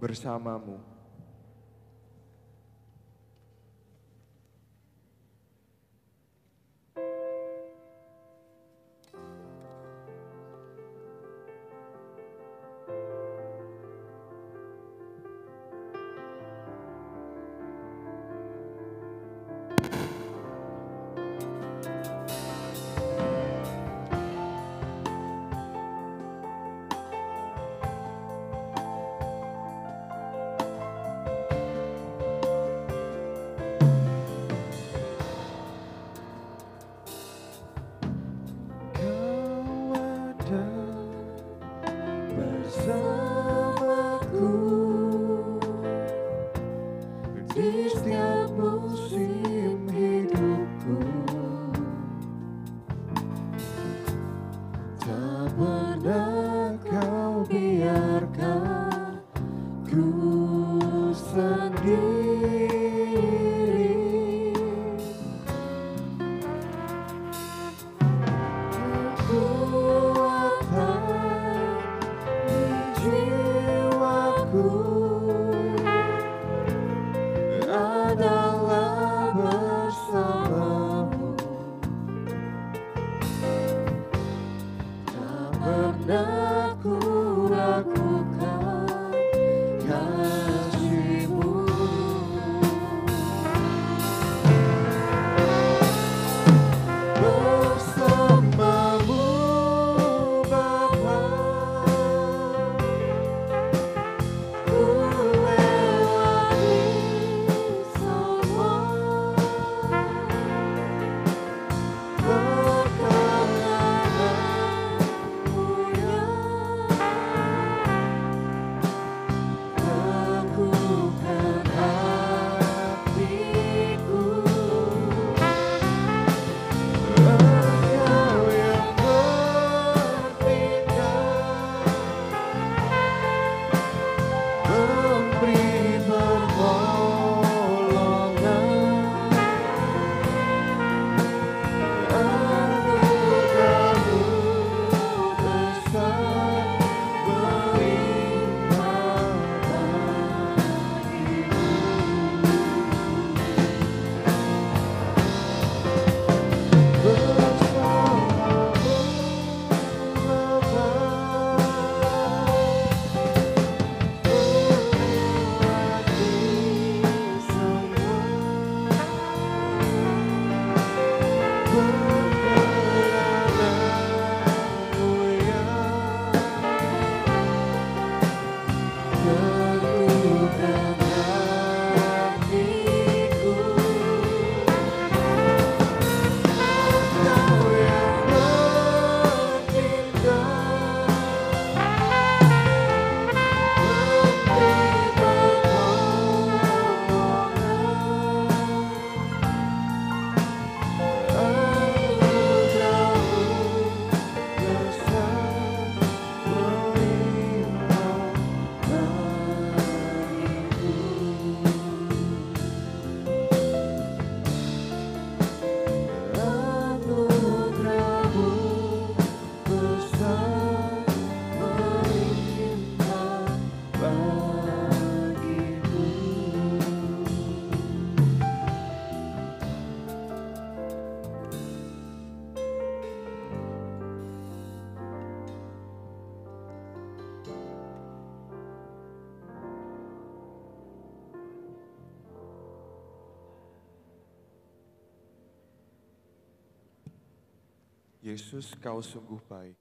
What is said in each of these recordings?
Bersamamu. Yesus, Kau sungguh baik.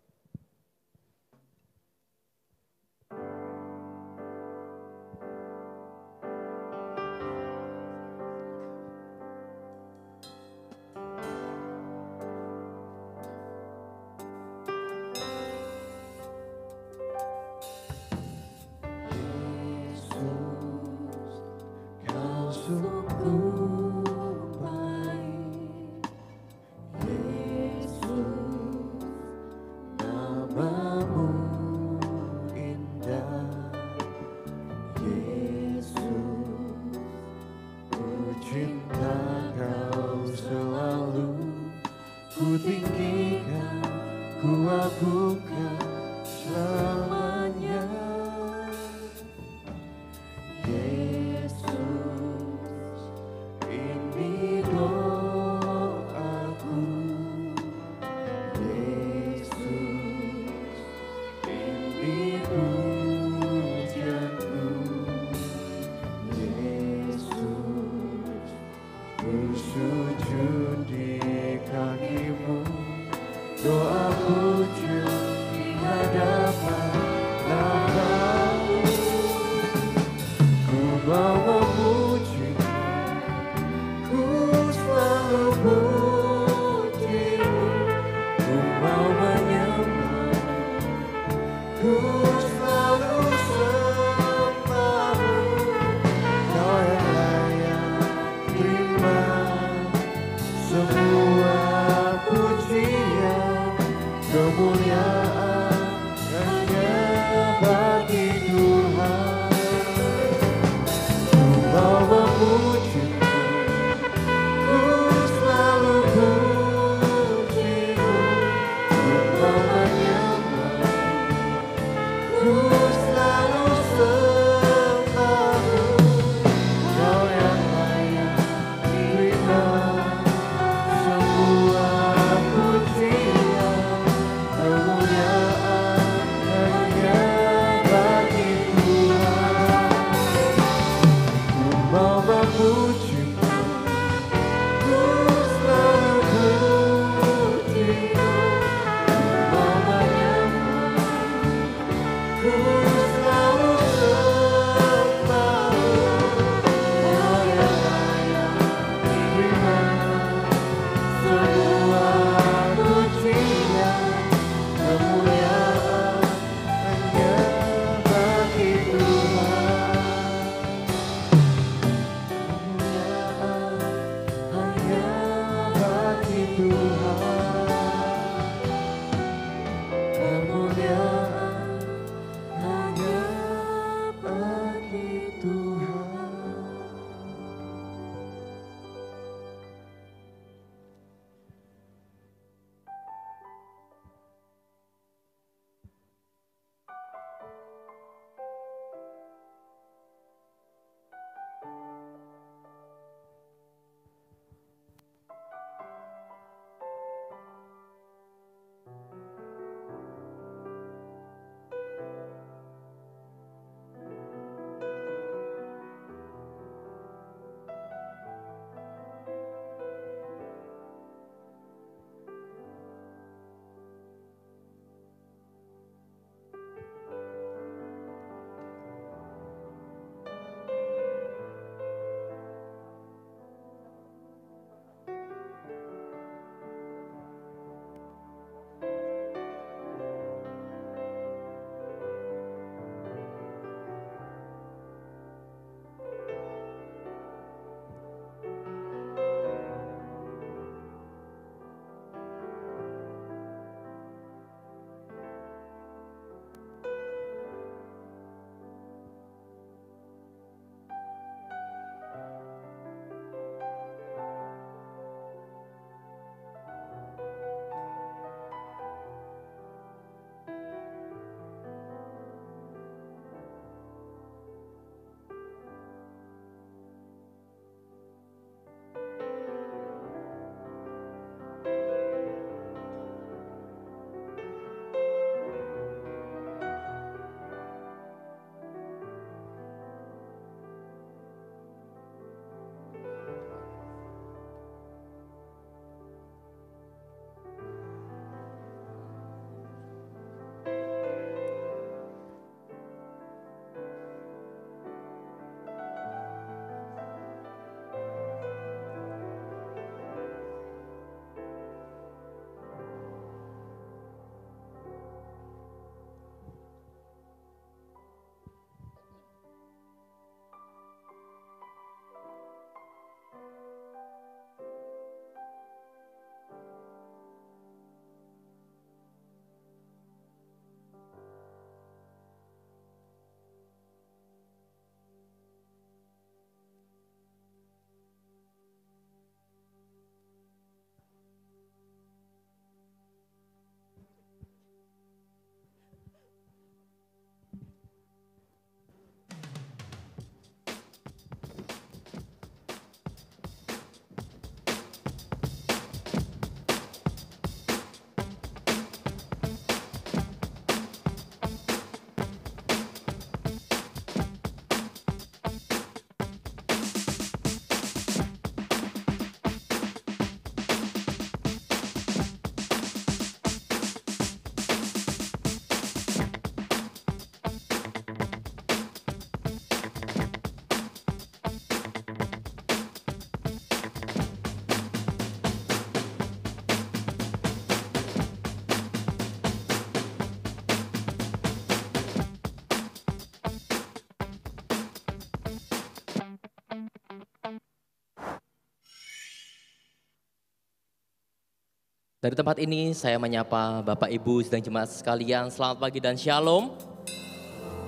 Dari tempat ini saya menyapa Bapak Ibu dan jemaat sekalian, selamat pagi dan shalom.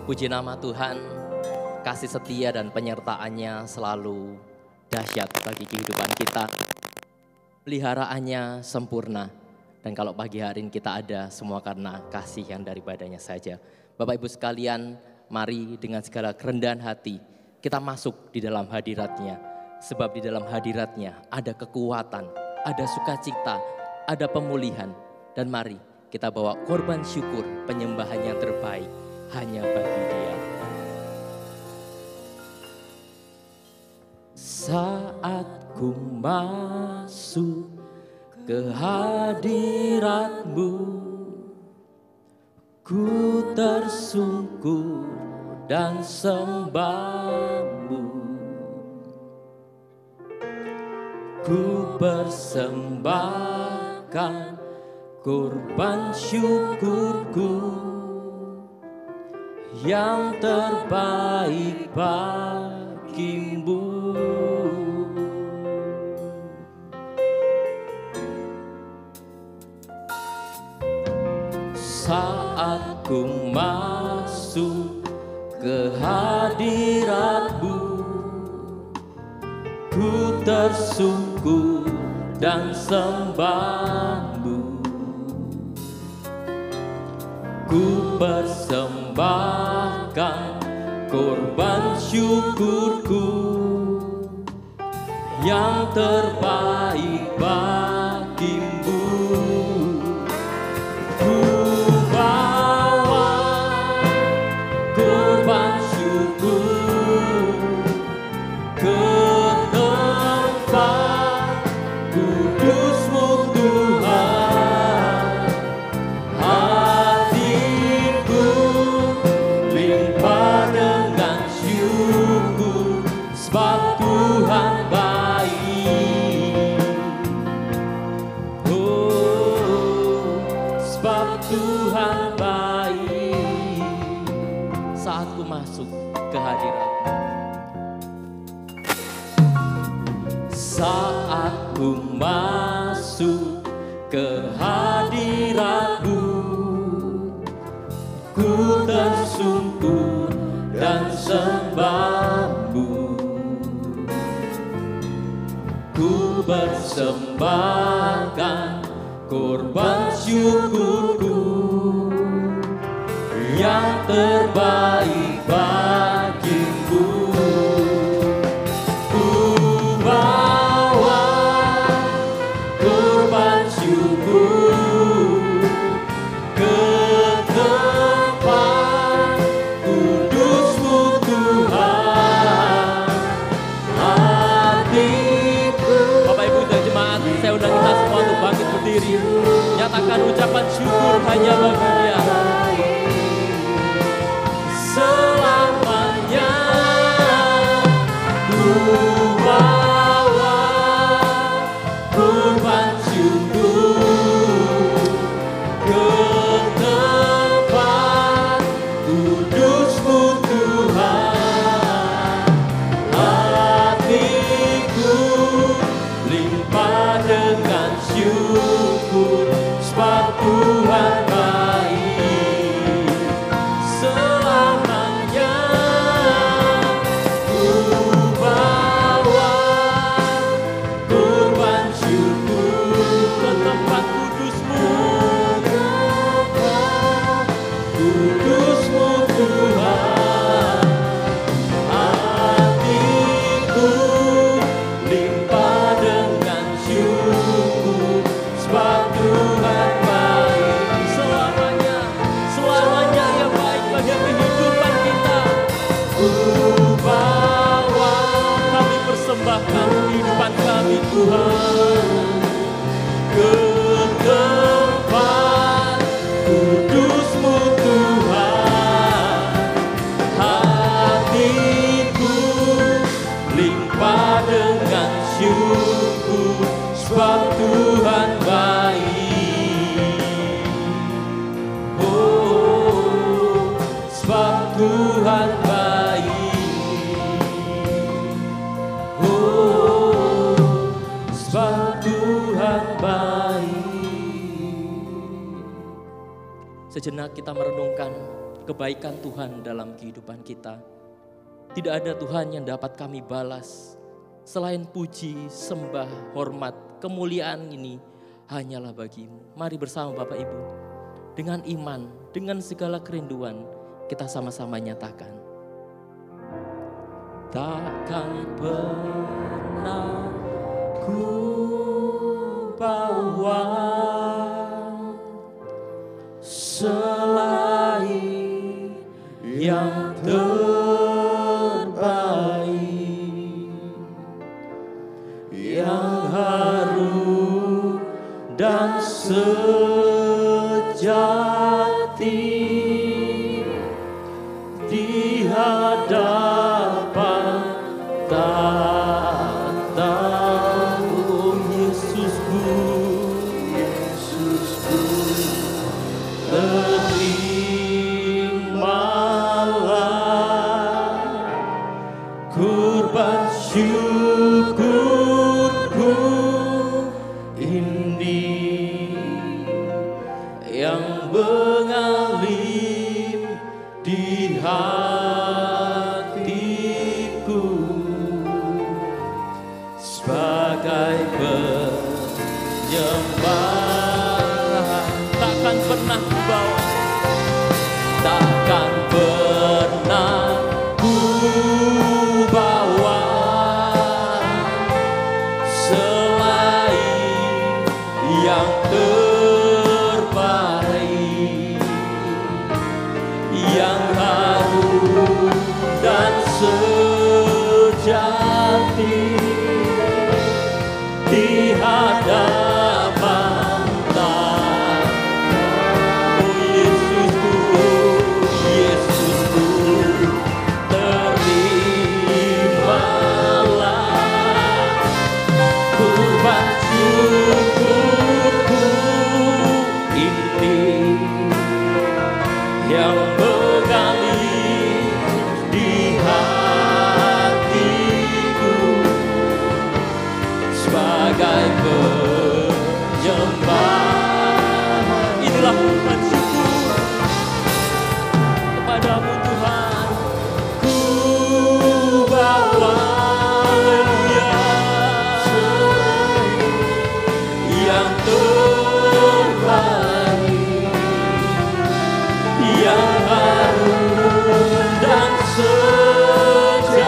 Puji nama Tuhan, kasih setia dan penyertaannya selalu dahsyat bagi kehidupan kita. Peliharaannya sempurna. Dan kalau pagi hari ini kita ada semua karena kasih yang daripadanya saja. Bapak Ibu sekalian, mari dengan segala kerendahan hati kita masuk di dalam hadiratnya. Sebab di dalam hadiratnya ada kekuatan, ada sukacita, ada pemulihan. Dan mari kita bawa korban syukur, penyembahan yang terbaik hanya bagi Dia. Saat ku masuk ke hadirat-Mu, ku tersungkur dan sembah-Mu. Ku persembahkan korban syukurku yang terbaik bagi-Mu. Saat ku masuk ke hadirat-Mu, ku tersungkur dan sembah-Mu. Ku persembahkan korban syukurku yang terbaik bagi-Mu. Ku bawa korban syukur ke kudus-Mu Tuhan, hatiku limpah dengan syukur, sebab Tuhan baik. Oh, sebab Tuhan baik. Saat ku masuk ke hadirat-Mu, saat ku masuk ke hadirat-Mu, ku tersungkur dan sembah-Mu. Ku persembahkan korban syukurku yang terbaik bagi-Mu. Nyatakan ucapan syukur hanya bagi Dia. Selamanya ku bawa korban syukur ke tempat kudus-Mu Tuhan. Hatiku limpah dengan syukur, sebab Tuhan baik. Selamanya ku bawa korban syukur ke tempat kudus-Mu, kudus-Mu Tuhan. Hatiku limpah dengan syukur, sebab Tuhan baik. Sejenak kita merenungkan kebaikan Tuhan dalam kehidupan kita. Tidak ada Tuhan yang dapat kami balas selain puji, sembah, hormat, kemuliaan ini hanyalah bagimu. Mari bersama Bapak Ibu, dengan iman, dengan segala kerinduan, kita sama-sama nyatakan. Takkan pernah ku bawa selain yang terbaik, yang harum dan sejati di hadapan tahta-Mu, Yesusku, Yesusku. Terimalah kurban syukurku ini yang mengalir di hatiku sebagai penyembahan. Takkan pernah ku bawa, takkan pernah ku bawa selain yang terbaik, yang harum dan sejati di hadapan tahta-Mu, Yesusku, Yesusku. Terimalah kurban syukurku ini yang mengalir di hatiku sebagai penyembahan. Inilah kurban syukur kepadamu Tuhan. Ku bawa, haleluya, yang terbaik, yang harum dan sejati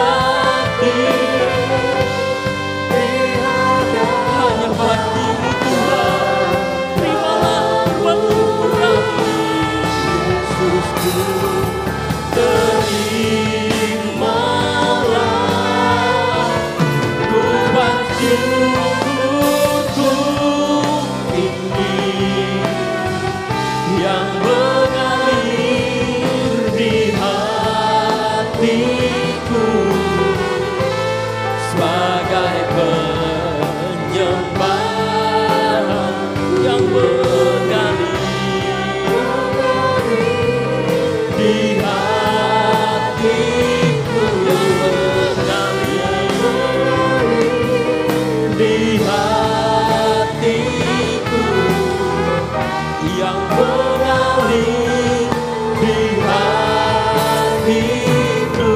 hanya bagimu Tuhan. Terimalah kurban syukur kami, Yesusku. Terimalah kurban syukurku ini yang mengalir di hatiku sebagai penyembahan yang mengalir di hatiku, yang mengalir di hatiku, yang mengalir di hatiku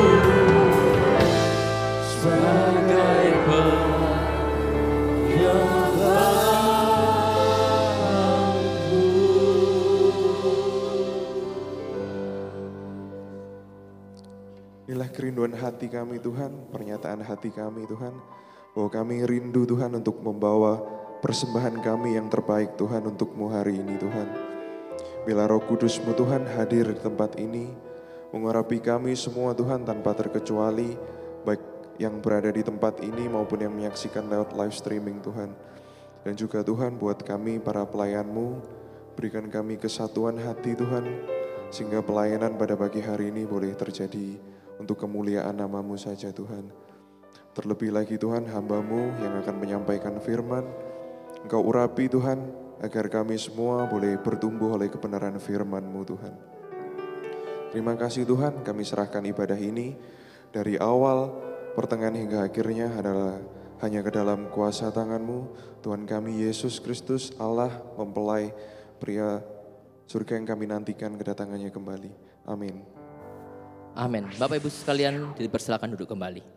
sebagai penyembahanku. Inilah kerinduan hati kami Tuhan, pernyataan hati kami Tuhan, bahwa kami rindu Tuhan untuk membawa persembahan kami yang terbaik Tuhan untuk-Mu hari ini Tuhan. Bila Roh Kudus-Mu Tuhan hadir di tempat ini, mengurapi kami semua Tuhan tanpa terkecuali, baik yang berada di tempat ini maupun yang menyaksikan lewat live streaming Tuhan. Dan juga Tuhan buat kami para pelayan-Mu, berikan kami kesatuan hati Tuhan, sehingga pelayanan pada pagi hari ini boleh terjadi untuk kemuliaan nama-Mu saja Tuhan. Terlebih lagi Tuhan, hamba-Mu yang akan menyampaikan firman, Engkau urapi Tuhan, agar kami semua boleh bertumbuh oleh kebenaran firman-Mu Tuhan. Terima kasih Tuhan, kami serahkan ibadah ini dari awal, pertengahan hingga akhirnya adalah hanya ke dalam kuasa tangan-Mu. Tuhan kami Yesus Kristus, Allah mempelai pria surga yang kami nantikan kedatangannya kembali. Amin. Amin. Bapak Ibu sekalian dipersilakan duduk kembali.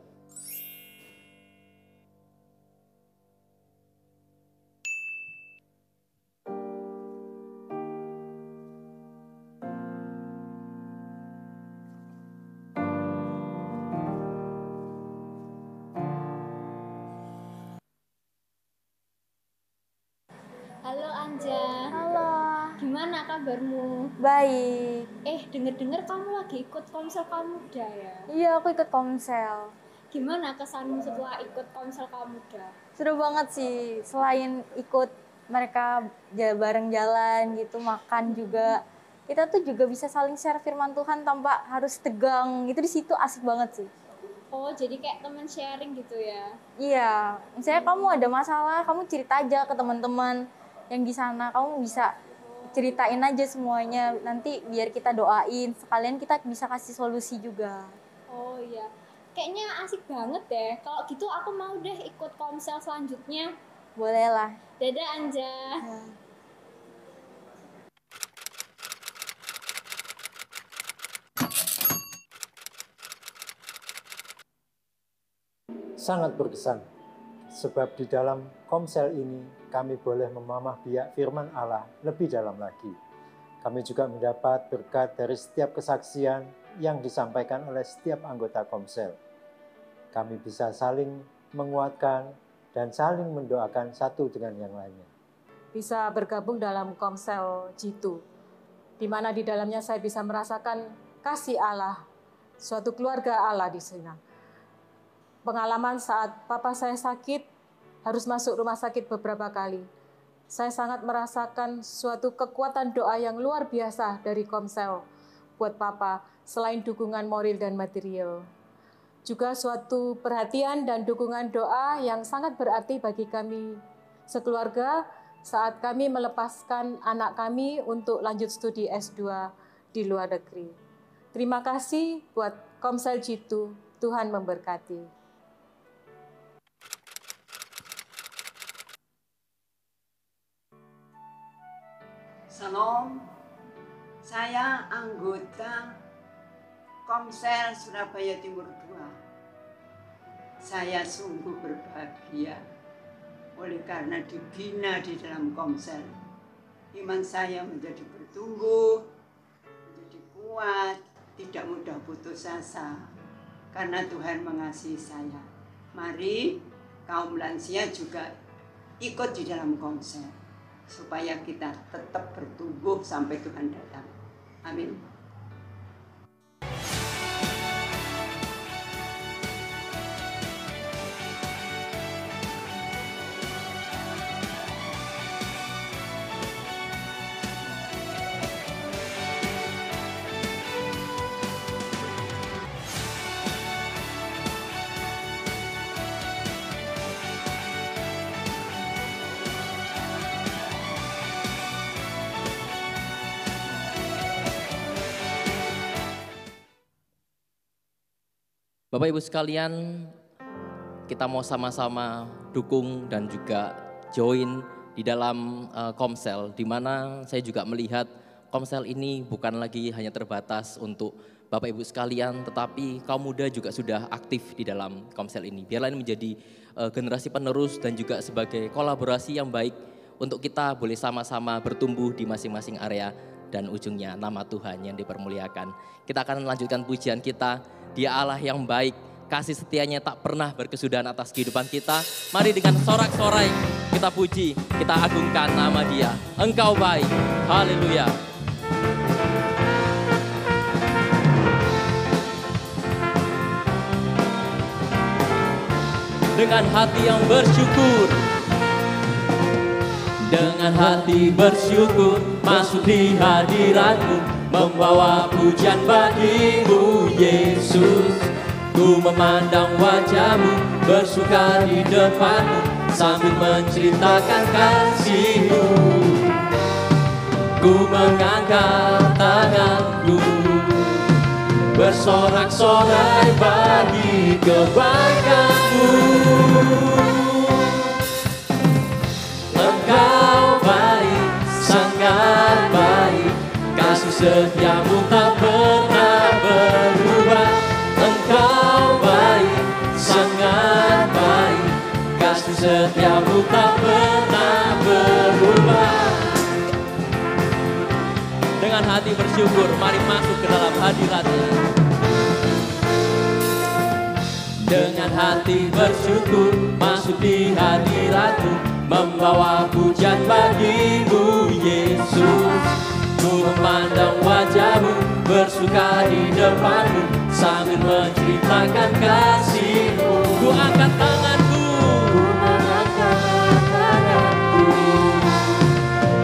Halo Anja. Halo, Gimana kabarmu? baik. Dengar-dengar kamu lagi ikut Komsel Kamuda ya? Iya, aku ikut Komsel. Gimana kesanmu setelah ikut Komsel Kamuda? Seru banget sih, selain ikut mereka bareng jalan gitu, makan juga. Kita tuh juga bisa saling share firman Tuhan tanpa harus tegang. Itu di situ asik banget sih. Oh, jadi kayak teman sharing gitu ya? Iya, misalnya kamu ada masalah, kamu cerita aja ke teman-teman yang di sana. Kamu bisa ceritain aja semuanya. Nanti biar kita doain, sekalian kita bisa kasih solusi juga. Oh iya. Kayaknya asik banget deh. Kalau gitu aku mau deh ikut Komsel selanjutnya. Boleh lah. Dadah Anja. Ya. Sangat berkesan, sebab di dalam Komsel ini kami boleh memamah biak firman Allah lebih dalam lagi. Kami juga mendapat berkat dari setiap kesaksian yang disampaikan oleh setiap anggota Komsel. Kami bisa saling menguatkan dan saling mendoakan satu dengan yang lainnya. Bisa bergabung dalam Komsel G2, di mana di dalamnya saya bisa merasakan kasih Allah, suatu keluarga Allah di sana. Pengalaman saat papa saya sakit, harus masuk rumah sakit beberapa kali. Saya sangat merasakan suatu kekuatan doa yang luar biasa dari Komsel buat papa, selain dukungan moral dan material. Juga suatu perhatian dan dukungan doa yang sangat berarti bagi kami sekeluarga saat kami melepaskan anak kami untuk lanjut studi S2 di luar negeri. Terima kasih buat Komsel G2, Tuhan memberkati. Salam, saya anggota Komsel Surabaya Timur II. Saya sungguh berbahagia oleh karena dibina di dalam Komsel. Iman saya menjadi bertumbuh, menjadi kuat, tidak mudah putus asa, karena Tuhan mengasihi saya. Mari kaum lansia juga ikut di dalam Komsel, supaya kita tetap bertumbuh sampai Tuhan datang. Amin. Bapak Ibu sekalian, kita mau sama-sama dukung dan juga join di dalam Komsel, di mana saya juga melihat Komsel ini bukan lagi hanya terbatas untuk Bapak Ibu sekalian, tetapi kaum muda juga sudah aktif di dalam Komsel ini. Biarlah ini menjadi generasi penerus dan juga sebagai kolaborasi yang baik untuk kita boleh sama-sama bertumbuh di masing-masing area dan ujungnya nama Tuhan yang dipermuliakan. Kita akan melanjutkan pujian kita. Dia Allah yang baik, kasih setianya tak pernah berkesudahan atas kehidupan kita. Mari dengan sorak-sorai kita puji, kita agungkan nama Dia. Engkau baik, haleluya. Dengan hati yang bersyukur, dengan hati bersyukur, masuk di hadirat-Mu, membawa pujian bagi-Mu Yesus. Ku memandang wajah-Mu, bersuka di depan-Mu, sambil menceritakan kasih-Mu. Ku mengangkat tanganku, bersorak-sorai bagi kebaikan-Mu. Engkau baik, sangat baik, setiamu tak pernah berubah. Engkau baik, sangat baik, kasih setiamu tak pernah berubah. Dengan hati bersyukur, mari masuk ke dalam hadirat-Nya. Dengan hati bersyukur, masuk di hadirat-Mu, membawa pujian bagi-Mu Yesus. Ku memandang wajah-Mu, bersuka di depan-Mu, sambil menceritakan kasih-Mu. Ku angkat tanganku,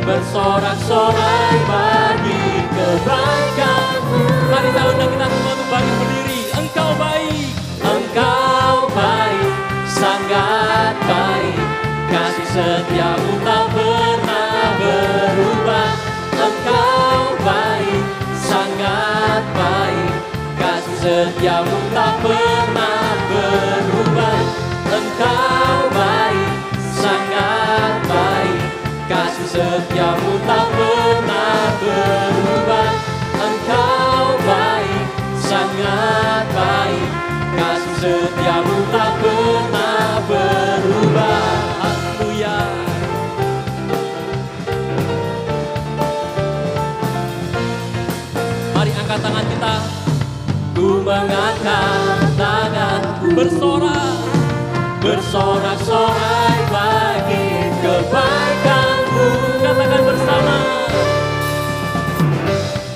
bersorak-sorai bagi kebaikan-Mu. Mari kita undang kita semua untuk bangkit berdiri. Engkau baik, Engkau baik, sangat baik, kasih setiamu tak pernah berubah. Engkau baik, sangat baik, kasih setiamu tak pernah berubah. Engkau baik, sangat baik, kasih setiamu tak pernah berubah. Engkau baik, sangat baik, kasih setiamu tak pernah berubah. Haleluya. Mari angkat tangan kita. Ku mengangkat tanganku, bersorak, bersorak-sorai bagi kebaikan-Mu. Katakan bersama.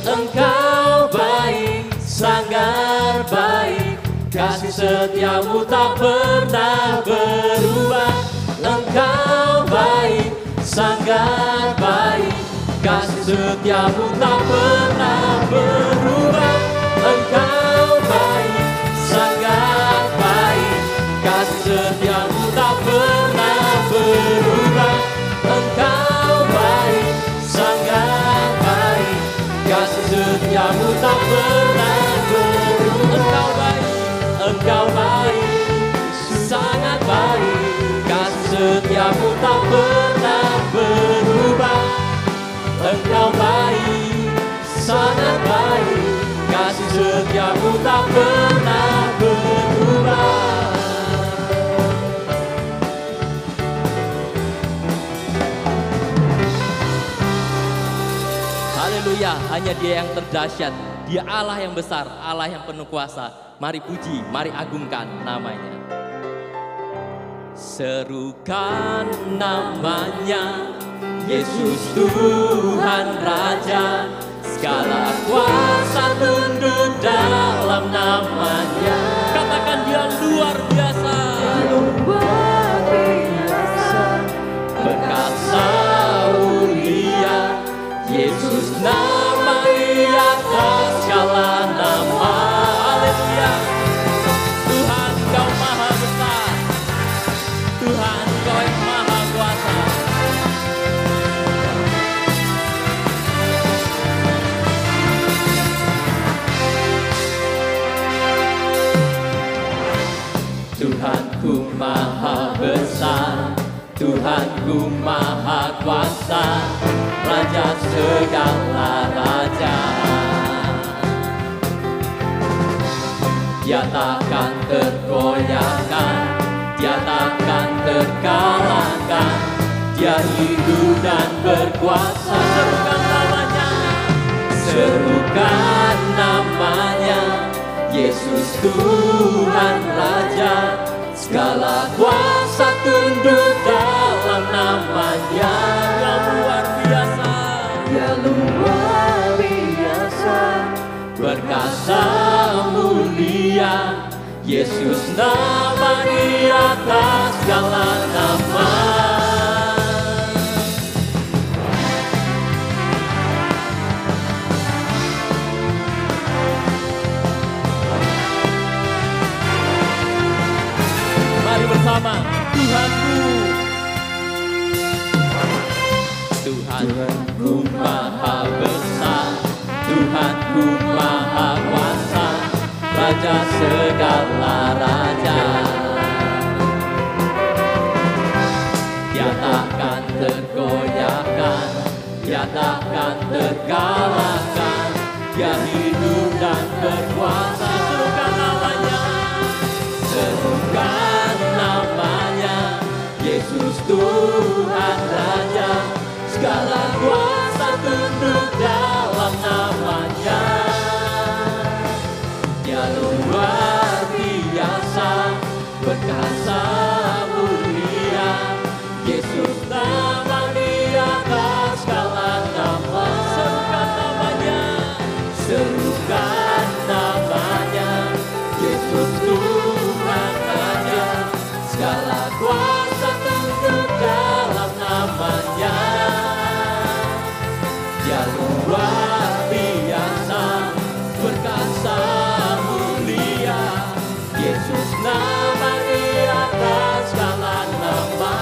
Engkau baik, sangat baik, kasih setiamu tak pernah berubah. Engkau baik, sangat baik, kasih setiamu tak pernah berubah. Engkau baik, sangat baik, kasih setiamu tak pernah berubah. Engkau baik, sangat baik, kasih setiamu tak pernah berubah. Engkau baik, Engkau baik, sangat baik, kasih setiamu tak pernah berubah. Engkau baik, sangat baik, kasih setiamu tak pernah berubah. Haleluya, hanya Dia yang terdahsyat, Dia Allah yang besar, Allah yang penuh kuasa. Mari puji, mari agungkan namanya. Serukan namanya, Yesus Tuhan Raja, segala kuasa tunduk dalam namanya. Katakan Dia luar biasa, luar biasa, perkasa mulia, Yesus nama di atas segala nama. Haleluya. Tuhan Kau maha besar, Tuhan Kau yang maha kuasa. Tuhanku maha besar, Tuhanku maha kuasa, Raja segala raja. Dia takkan tergoyahkan, Dia takkan terkalahkan, Dia hidup dan berkuasa. Serukan namanya, serukan namanya, Yesus Tuhan Raja, segala kuasa tunduk dalam namanya. Dia luar biasa, Dia luar biasa, perkasa mulia, Yesus nama di atas segala nama. Mari bersama. Tuhanku, Tuhanku maha besar, Tuhanku maha kuasa, Raja segala raja. Dia takkan tergoyahkan, Dia takkan terkalahkan, Dia hidup dan berkuasa. Serukan namanya, serukan namanya, Yesus Tuhan Raja. Segala kuasa tunduk dalam namanya. Dia luar biasa, perkasa mulia, Yesus nama di atas segala nama. Serukan namanya, serukan namanya, Yesus Tuhan Raja. Segala kuasa tunduk dalam namanya. Dia luar biasa, perkasa mulia, Yesus nama di atas segala nama.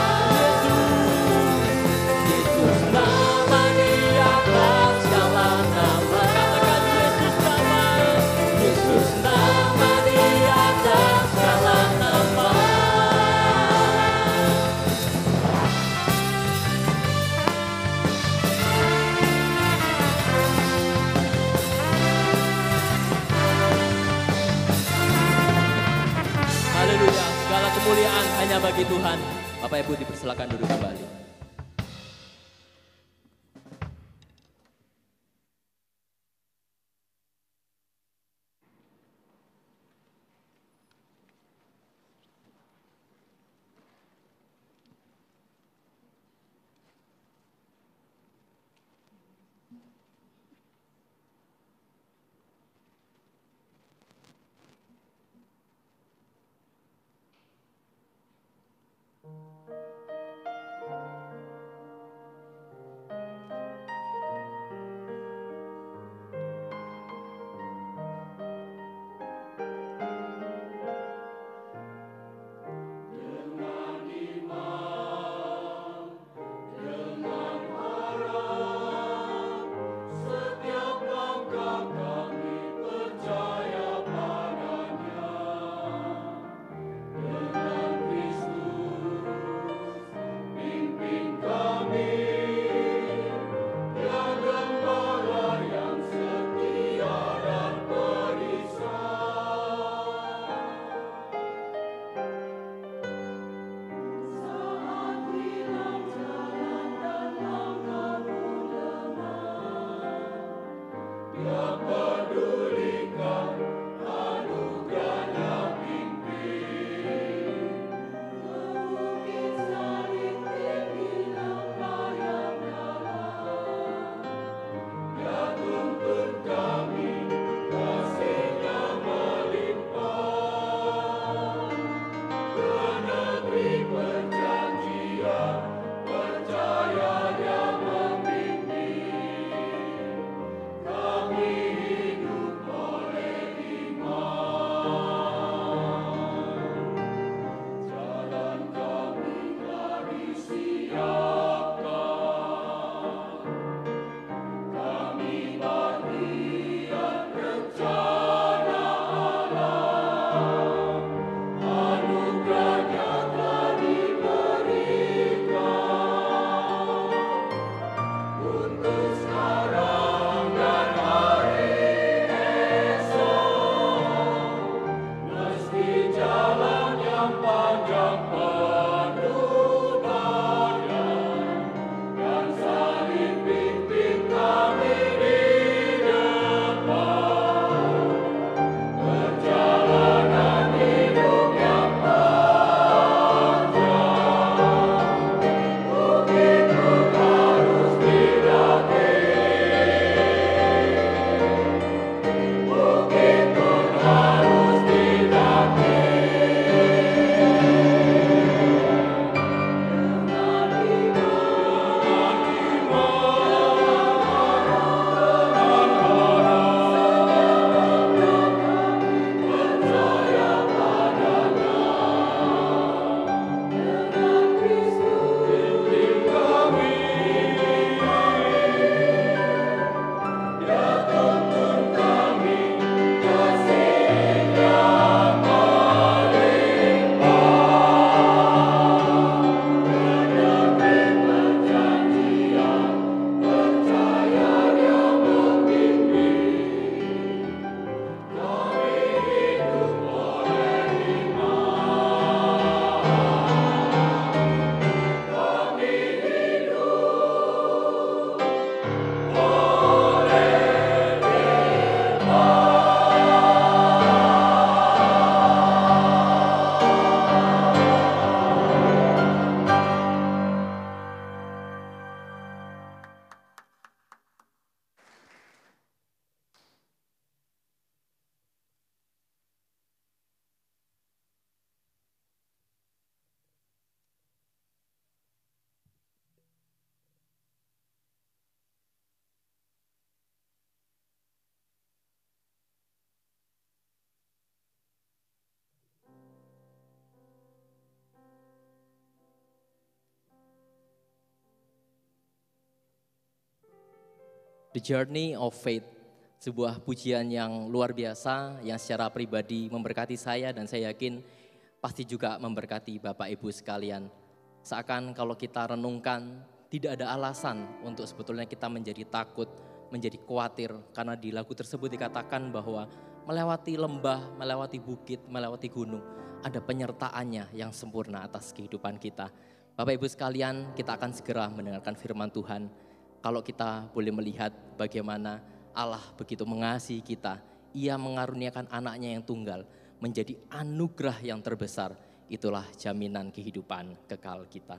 Yesus nama di atas segala nama. Katakan Yesus nama, Yesus nama di atas segala nama. Haleluya, segala kemuliaan hanya bagi Tuhan. Bapak Ibu dipersilakan duduk kembali. Percaya Dia membimbing kami. The Journey of Faith, sebuah pujian yang luar biasa yang secara pribadi memberkati saya dan saya yakin pasti juga memberkati Bapak Ibu sekalian. Seakan kalau kita renungkan tidak ada alasan untuk sebetulnya kita menjadi takut, menjadi khawatir karena di lagu tersebut dikatakan bahwa melewati lembah, melewati bukit, melewati gunung, ada penyertaannya yang sempurna atas kehidupan kita. Bapak Ibu sekalian, kita akan segera mendengarkan firman Tuhan. Kalau kita boleh melihat bagaimana Allah begitu mengasihi kita, Ia mengaruniakan anaknya yang tunggal menjadi anugerah yang terbesar. Itulah jaminan kehidupan kekal kita.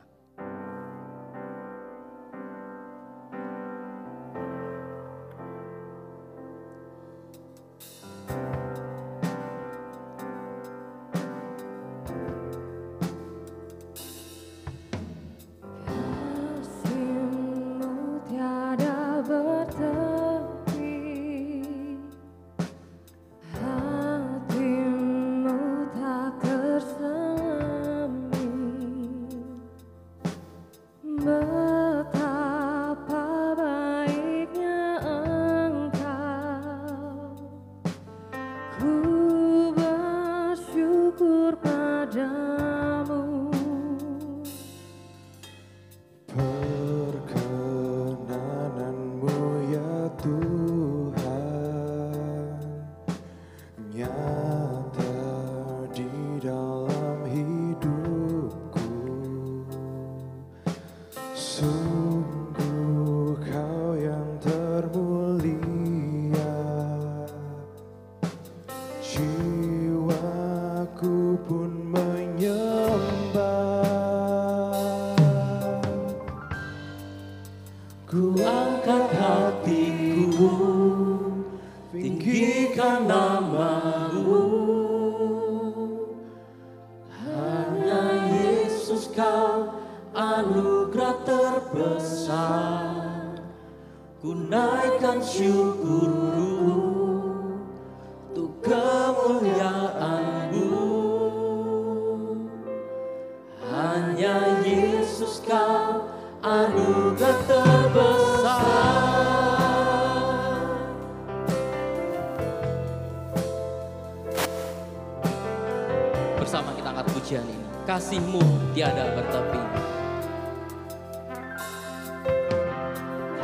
Bersama kita angkat pujian ini. Kasih-Mu tiada bertepi.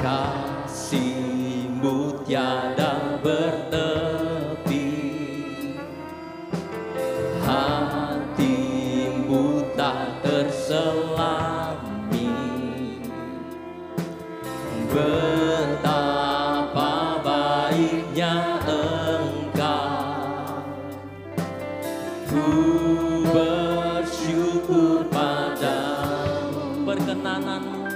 Kasih-Mu tiada bertepi. Hati-Mu tak terselami. Betapa baiknya Engkau. Ku bersyukur padamu. Perkenananmu,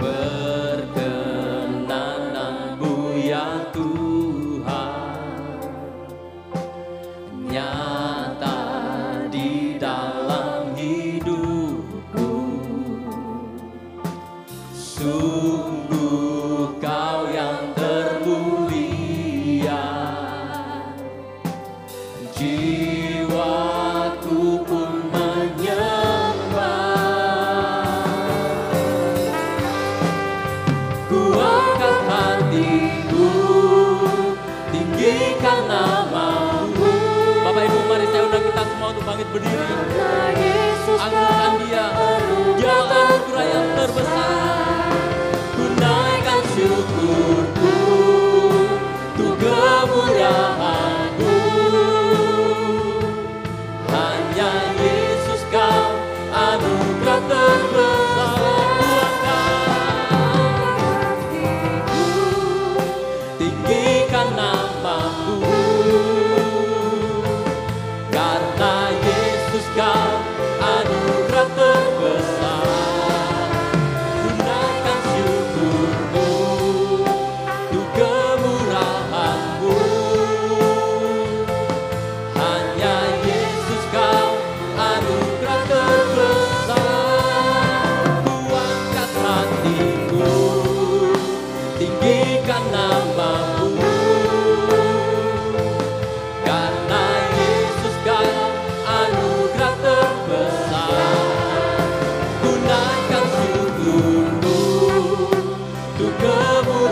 perkenananmu ya Tuhan, nyata di dalam hidupku. Sungguh Kau yang termulia, jiwaku pun menyembah. Ku angkat hatiku, tinggikan nama-Mu. Bapak Ibu, mari saya undang kita semua untuk bangkit berdiri. Angkatkan Dia, Dia anugerah yang terbesar. Ku naikkan syukurku untuk kemuliaan-Mu. Hanya Yesus Kau anugerah terbesar. Tinggikan nama-Mu, karena Yesus Kau anugerah terbesar. Ku naikkan syukurku untuk kemurahan-Mu. Hanya Yesus Kau anugerah terbesar. Ku angkat hatiku, tinggikan nama-Mu, karena Yesus Kau anugerah terbesar. Ku naikkan syukurku untuk kemuliaan-Mu.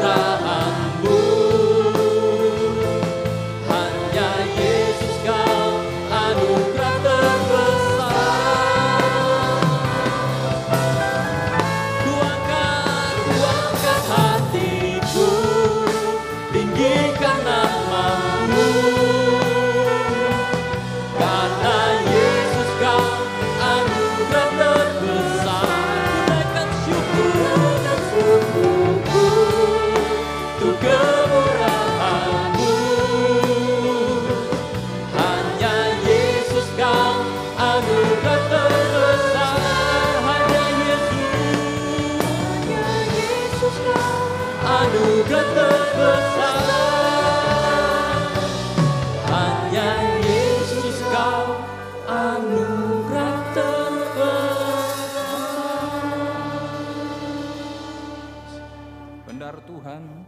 Tuhan,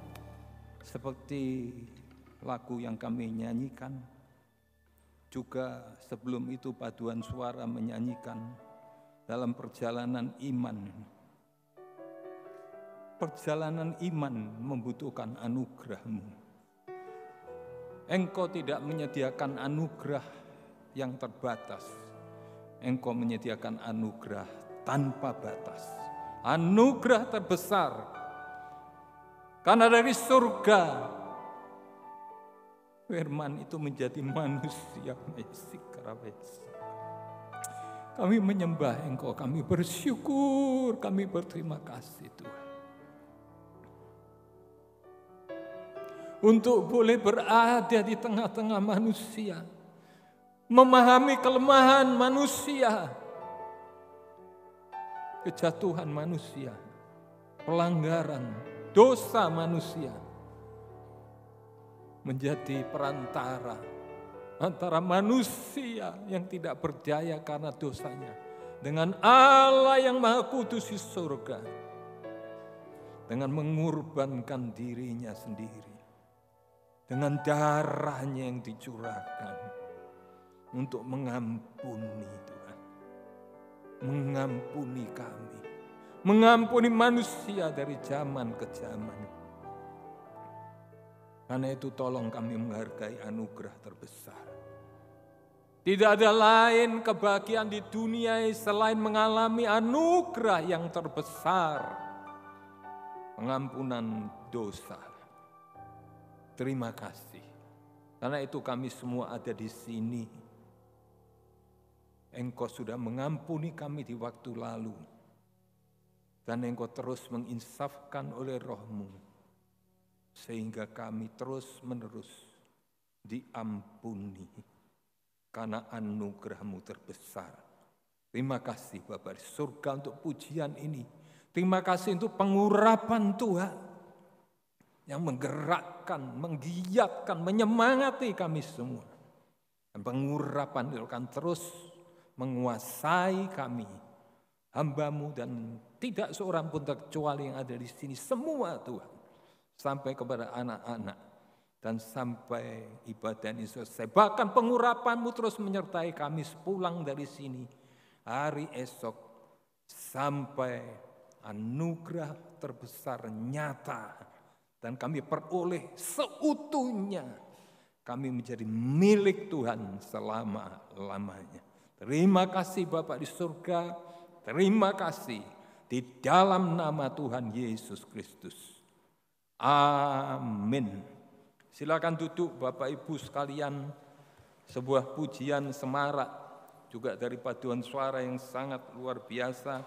seperti lagu yang kami nyanyikan, juga sebelum itu paduan suara menyanyikan dalam perjalanan iman. Perjalanan iman membutuhkan anugerah-Mu. Engkau tidak menyediakan anugerah yang terbatas. Engkau menyediakan anugerah tanpa batas. Anugerah terbesar. Karena dari surga, firman itu menjadi manusia. Kami menyembah Engkau, kami bersyukur, kami berterima kasih Tuhan. Untuk boleh berada di tengah-tengah manusia, memahami kelemahan manusia, kejatuhan manusia, pelanggaran, dosa manusia, menjadi perantara antara manusia yang tidak berdaya karena dosanya dengan Allah yang Maha Kudus di surga, dengan mengorbankan dirinya sendiri, dengan darahnya yang dicurahkan untuk mengampuni Tuhan, mengampuni kami, mengampuni manusia dari zaman ke zaman. Karena itu tolong kami menghargai anugerah terbesar. Tidak ada lain kebahagiaan di dunia selain mengalami anugerah yang terbesar, pengampunan dosa. Terima kasih. Karena itu kami semua ada di sini. Engkau sudah mengampuni kami di waktu lalu. Dan Engkau terus menginsafkan oleh Roh-Mu. Sehingga kami terus menerus diampuni. Karena anugerah-Mu terbesar. Terima kasih Bapa di surga untuk pujian ini. Terima kasih untuk pengurapan Tuhan. Yang menggerakkan, menggiatkan, menyemangati kami semua. Dan pengurapan itu akan terus menguasai kami, hamba-Mu dan tidak seorang pun terkecuali yang ada di sini. Semua Tuhan, sampai kepada anak-anak dan sampai ibadah ini selesai. Bahkan pengurapan-Mu terus menyertai kami sepulang dari sini hari esok sampai anugerah terbesar nyata. Dan kami peroleh seutuhnya. Kami menjadi milik Tuhan selama-lamanya. Terima kasih Bapa di surga. Terima kasih di dalam nama Tuhan Yesus Kristus. Amin. Silakan duduk Bapak Ibu sekalian. Sebuah pujian semarak juga dari paduan suara yang sangat luar biasa.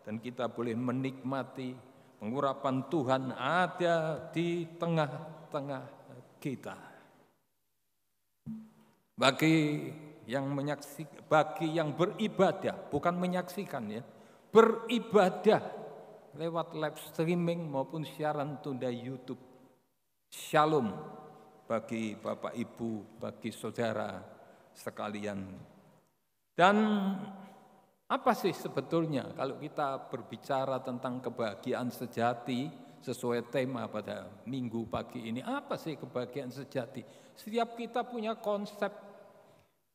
Dan kita boleh menikmati pengurapan Tuhan ada di tengah-tengah kita. Bagi yang menyaksikan, bagi yang beribadah, bukan menyaksikan ya, beribadah lewat live streaming maupun siaran tunda YouTube. Shalom bagi Bapak Ibu, bagi saudara sekalian. Dan apa sih sebetulnya kalau kita berbicara tentang kebahagiaan sejati sesuai tema pada minggu pagi ini? Apa sih kebahagiaan sejati? Setiap kita punya konsep,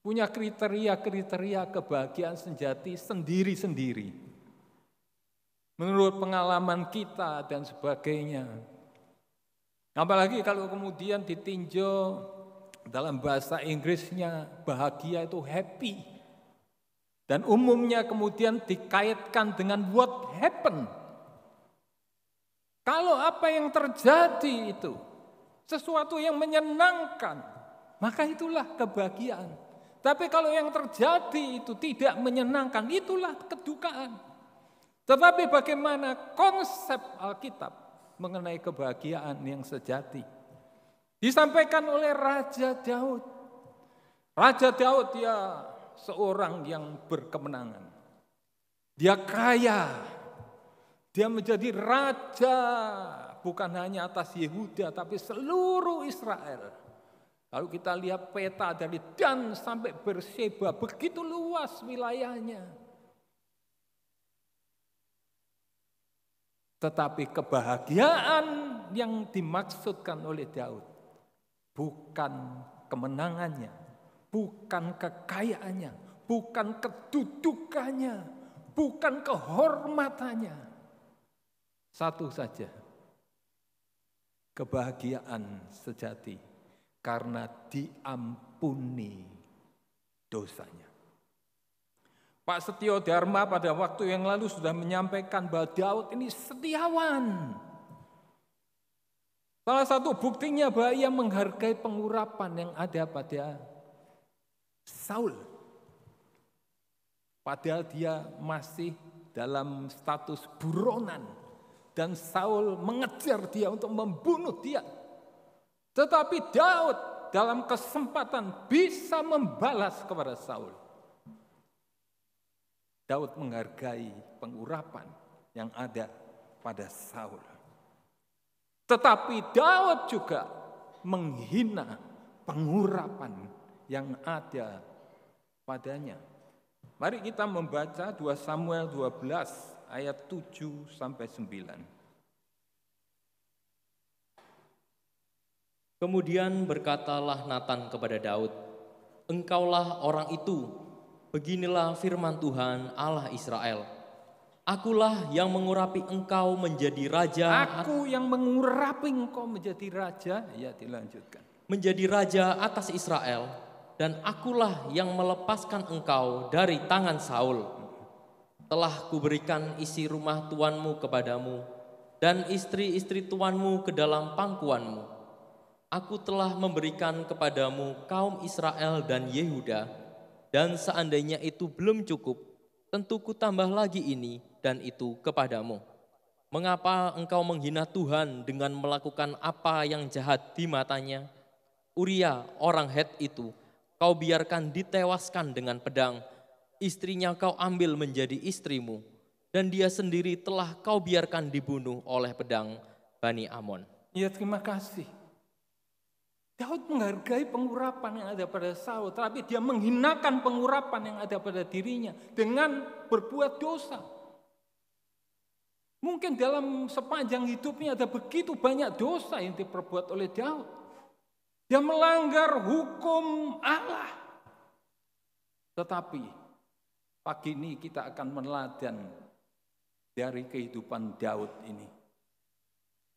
punya kriteria-kriteria kebahagiaan sejati sendiri-sendiri. Menurut pengalaman kita dan sebagainya. Apalagi kalau kemudian ditinjau dalam bahasa Inggrisnya bahagia itu happy. Dan umumnya kemudian dikaitkan dengan what happened. Kalau apa yang terjadi itu sesuatu yang menyenangkan, maka itulah kebahagiaan. Tapi kalau yang terjadi itu tidak menyenangkan, itulah kedukaan. Tetapi bagaimana konsep Alkitab mengenai kebahagiaan yang sejati? Disampaikan oleh Raja Daud. Raja Daud dia seorang yang berkemenangan. Dia kaya. Dia menjadi raja bukan hanya atas Yehuda tapi seluruh Israel. Kalau kita lihat peta dari Dan sampai Berseba, begitu luas wilayahnya. Tetapi kebahagiaan yang dimaksudkan oleh Daud bukan kemenangannya, bukan kekayaannya, bukan kedudukannya, bukan kehormatannya. Satu saja, kebahagiaan sejati karena diampuni dosanya. Pak Setio Dharma pada waktu yang lalu sudah menyampaikan bahwa Daud ini setiawan. Salah satu buktinya bahwa ia menghargai pengurapan yang ada pada Saul. Padahal dia masih dalam status buronan dan Saul mengejar dia untuk membunuh dia. Tetapi Daud dalam kesempatan bisa membalas kepada Saul. Daud menghargai pengurapan yang ada pada Saul. Tetapi Daud juga menghina pengurapan yang ada padanya. Mari kita membaca 2 Samuel 12 ayat 7 sampai 9. Kemudian berkatalah Natan kepada Daud, "Engkaulah orang itu. Beginilah firman Tuhan Allah Israel. Akulah yang mengurapi engkau menjadi raja." Aku yang mengurapi engkau menjadi raja. Ya, dilanjutkan. Menjadi raja atas Israel, dan akulah yang melepaskan engkau dari tangan Saul. Telah kuberikan isi rumah tuanmu kepadamu, dan istri-istri tuanmu ke dalam pangkuanmu. Aku telah memberikan kepadamu kaum Israel dan Yehuda. Dan seandainya itu belum cukup, tentu kutambah lagi ini dan itu kepadamu. Mengapa engkau menghina Tuhan dengan melakukan apa yang jahat di matanya? Uria orang Het itu kau biarkan ditewaskan dengan pedang, istrinya kau ambil menjadi istrimu, dan dia sendiri telah kau biarkan dibunuh oleh pedang Bani Amon. Ya, terima kasih. Daud menghargai pengurapan yang ada pada Saul, tapi dia menghinakan pengurapan yang ada pada dirinya dengan berbuat dosa. Mungkin dalam sepanjang hidupnya ada begitu banyak dosa yang diperbuat oleh Daud. Dia melanggar hukum Allah. Tetapi pagi ini kita akan meneladani dari kehidupan Daud ini.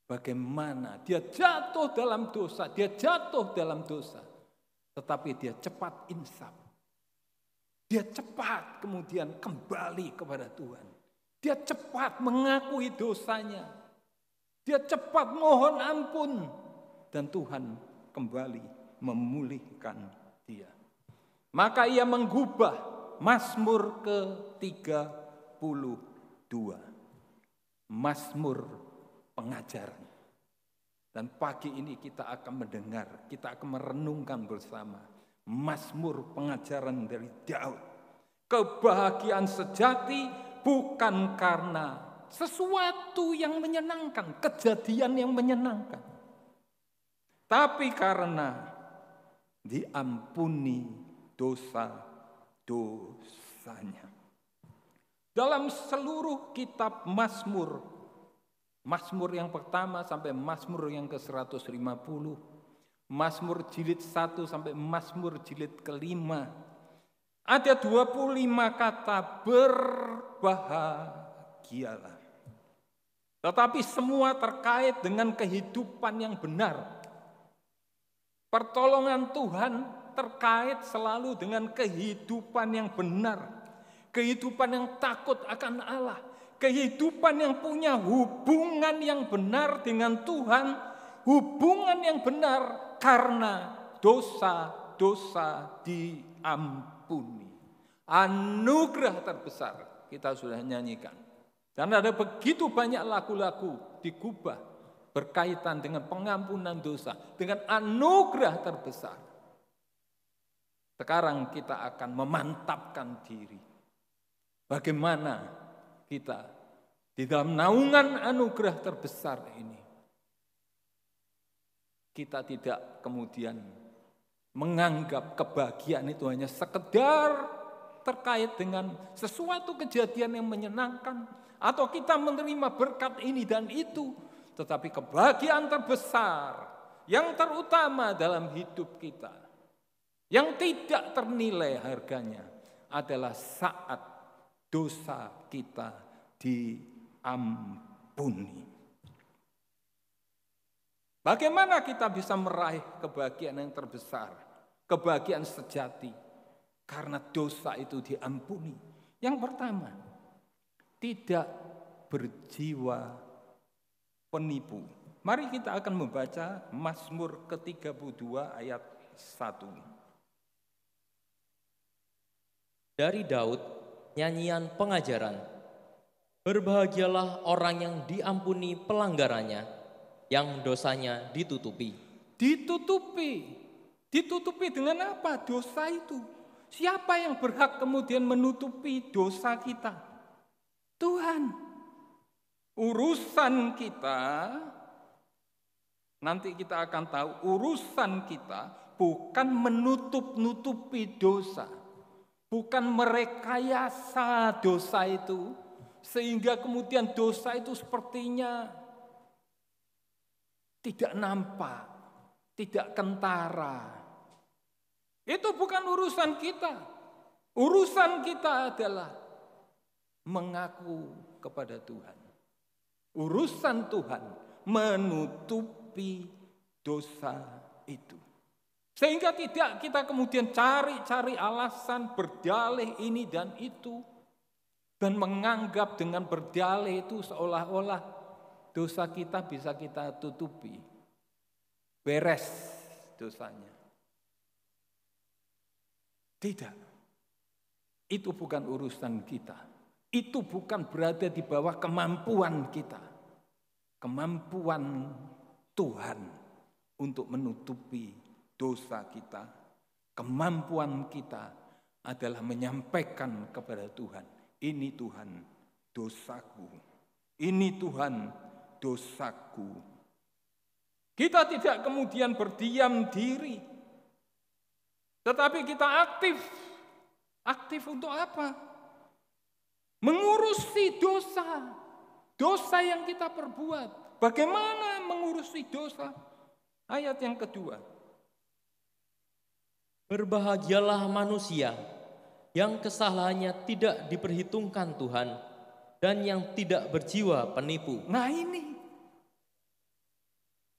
Bagaimana dia jatuh dalam dosa, tetapi dia cepat insaf. Dia cepat kemudian kembali kepada Tuhan. Dia cepat mengakui dosanya. Dia cepat mohon ampun, dan Tuhan kembali memulihkan dia. Maka ia menggubah Mazmur ke-32. Mazmur pengajaran. Dan pagi ini kita akan mendengar, kita akan merenungkan bersama Mazmur pengajaran dari Daud. Kebahagiaan sejati bukan karena sesuatu yang menyenangkan, kejadian yang menyenangkan, tapi karena diampuni dosa-dosanya. Dalam seluruh kitab Mazmur, Mazmur yang pertama sampai Mazmur yang ke-150, Mazmur jilid 1 sampai Mazmur jilid ke-5, ada 25 kata berbahagialah. Tetapi semua terkait dengan kehidupan yang benar. Pertolongan Tuhan terkait selalu dengan kehidupan yang benar, kehidupan yang takut akan Allah, kehidupan yang punya hubungan yang benar dengan Tuhan, hubungan yang benar karena dosa-dosa diampuni. Anugerah terbesar kita sudah nyanyikan. Dan ada begitu banyak lagu-lagu digubah berkaitan dengan pengampunan dosa, dengan anugerah terbesar. Sekarang kita akan memantapkan diri. Bagaimana kita di dalam naungan anugerah terbesar ini, kita tidak kemudian menganggap kebahagiaan itu hanya sekedar terkait dengan sesuatu kejadian yang menyenangkan, atau kita menerima berkat ini dan itu, Tetapi kebahagiaan terbesar, yang terutama dalam hidup kita, yang tidak ternilai harganya, adalah saat dosa kita diampuni. Bagaimana kita bisa meraih kebahagiaan yang terbesar, kebahagiaan sejati? Karena dosa itu diampuni. Yang pertama, tidak berjiwa penipu. Mari kita akan membaca Mazmur ke-32 ayat 1. Dari Daud, nyanyian pengajaran. Berbahagialah orang yang diampuni pelanggarannya, yang dosanya ditutupi. Ditutupi dengan apa dosa itu? Siapa yang berhak kemudian menutupi dosa kita? Tuhan. Urusan kita, nanti kita akan tahu, urusan kita bukan menutup-nutupi dosa. Bukan merekayasa dosa itu, sehingga kemudian dosa itu sepertinya tidak nampak, tidak kentara. Itu bukan urusan kita. Urusan kita adalah mengaku kepada Tuhan. Urusan Tuhan menutupi dosa itu. Sehingga tidak kita kemudian cari-cari alasan, berdalih ini dan itu. Dan menganggap dengan berdalih itu seolah-olah dosa kita bisa kita tutupi. Beres dosanya. Tidak. Itu bukan urusan kita. Itu bukan berada di bawah kemampuan kita. Kemampuan Tuhan untuk menutupi dosa kita. Kemampuan kita adalah menyampaikan kepada Tuhan, ini Tuhan dosaku. Ini Tuhan dosaku. Kita tidak kemudian berdiam diri. Tetapi kita aktif. Aktif untuk apa? Mengurusi dosa. Dosa yang kita perbuat. Bagaimana mengurusi dosa? Ayat yang kedua. Berbahagialah manusia yang kesalahannya tidak diperhitungkan Tuhan dan yang tidak berjiwa penipu. Nah ini,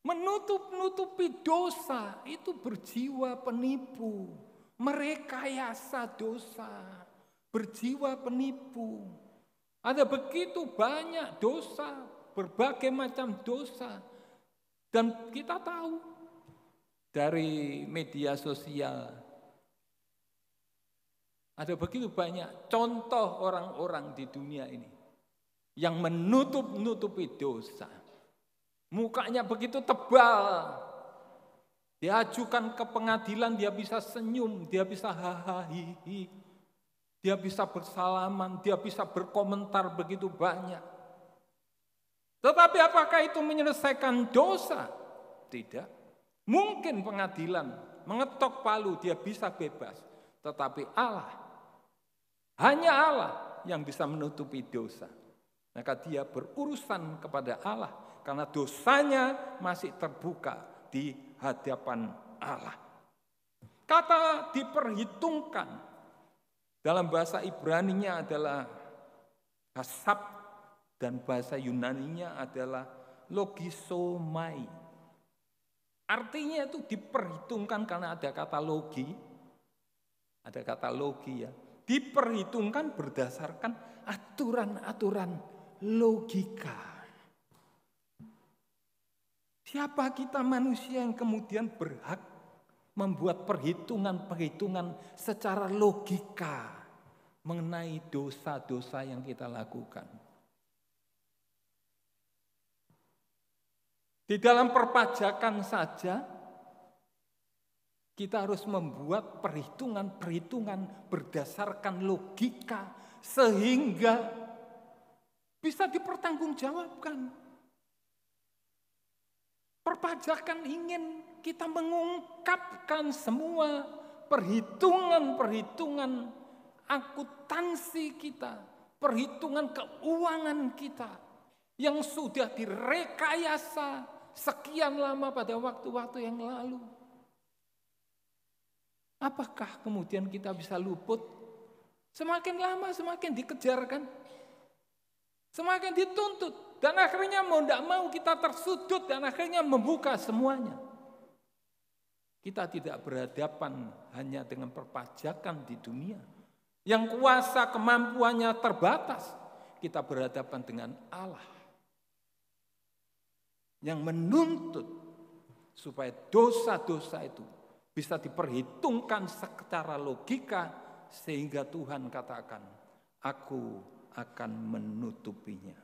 menutup-nutupi dosa itu berjiwa penipu, merekayasa dosa, berjiwa penipu. Ada begitu banyak dosa, berbagai macam dosa. Dan kita tahu dari media sosial, ada begitu banyak contoh orang-orang di dunia ini yang menutup-nutupi dosa. Mukanya begitu tebal, diajukan ke pengadilan dia bisa senyum, dia bisa hahaha, dia bisa bersalaman, dia bisa berkomentar begitu banyak. Tetapi apakah itu menyelesaikan dosa? Tidak. Mungkin pengadilan mengetok palu dia bisa bebas. Tetapi Allah, hanya Allah yang bisa menutupi dosa. Maka dia berurusan kepada Allah karena dosanya masih terbuka di hadapan Allah. Kata diperhitungkan dalam bahasa Ibraninya adalah hasab dan bahasa Yunaninya adalah logisomai. Artinya itu diperhitungkan karena ada kata logi. Ada kata logi ya. Diperhitungkan berdasarkan aturan-aturan logika. Siapa kita manusia yang kemudian berhak membuat perhitungan-perhitungan secara logika mengenai dosa-dosa yang kita lakukan. Di dalam perpajakan saja, kita harus membuat perhitungan-perhitungan berdasarkan logika sehingga bisa dipertanggungjawabkan. Perpajakan ingin kita mengungkapkan semua perhitungan-perhitungan akuntansi kita, perhitungan keuangan kita. yang sudah direkayasa sekian lama pada waktu-waktu yang lalu. Apakah kemudian kita bisa luput? Semakin lama semakin dikejarkan, semakin dituntut, dan akhirnya mau tidak mau kita tersudut dan akhirnya membuka semuanya. Kita tidak berhadapan hanya dengan perpajakan di dunia, yang kuasa kemampuannya terbatas. Kita berhadapan dengan Allah yang menuntut supaya dosa-dosa itu bisa diperhitungkan secara logika, sehingga Tuhan katakan, aku akan menutupinya,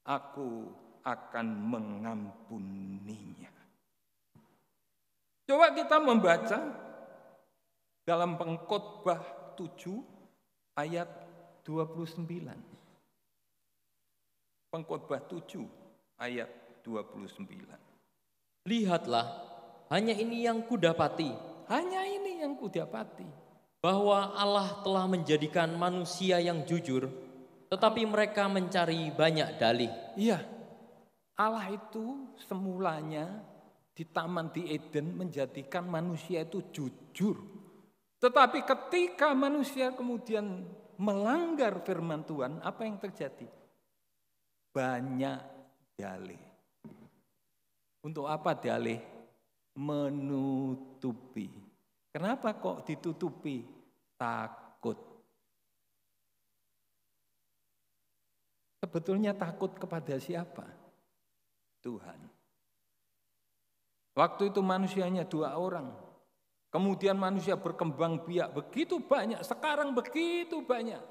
aku akan mengampuninya. Coba kita membaca dalam Pengkhotbah 7 ayat 29. Pengkhotbah 7 ayat 29. Lihatlah, hanya ini yang kudapati, Hanya ini yang kudapati, bahwa Allah telah menjadikan manusia yang jujur, tetapi mereka mencari banyak dalih. iya, Allah itu semulanya di Taman di Eden menjadikan manusia itu jujur. Tetapi ketika manusia kemudian melanggar firman Tuhan, apa yang terjadi? Banyak dalih. Untuk apa dalih? Menutupi. Kenapa kok ditutupi? Takut. Sebetulnya takut kepada siapa? Tuhan. Waktu itu manusianya 2 orang. Kemudian manusia berkembang biak begitu banyak. Sekarang begitu banyak.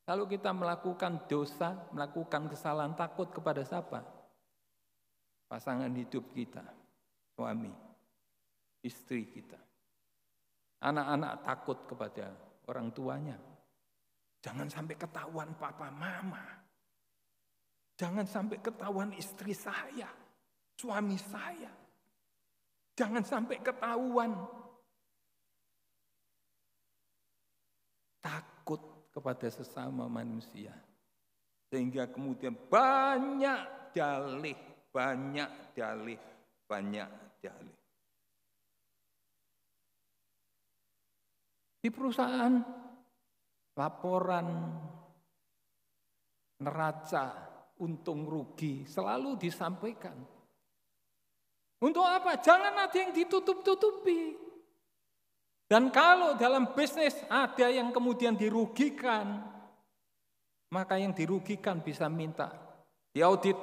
Kalau kita melakukan dosa, melakukan kesalahan, takut kepada siapa? Pasangan hidup kita, suami, istri kita. Anak-anak takut kepada orang tuanya. Jangan sampai ketahuan papa mama. Jangan sampai ketahuan istri saya, suami saya. Jangan sampai ketahuan. Takut kepada sesama manusia. Sehingga kemudian banyak dalih. Di perusahaan, laporan neraca untung rugi selalu disampaikan. Untuk apa? Jangan ada yang ditutup-tutupi. Dan kalau dalam bisnis ada yang kemudian dirugikan, maka yang dirugikan bisa minta diaudit.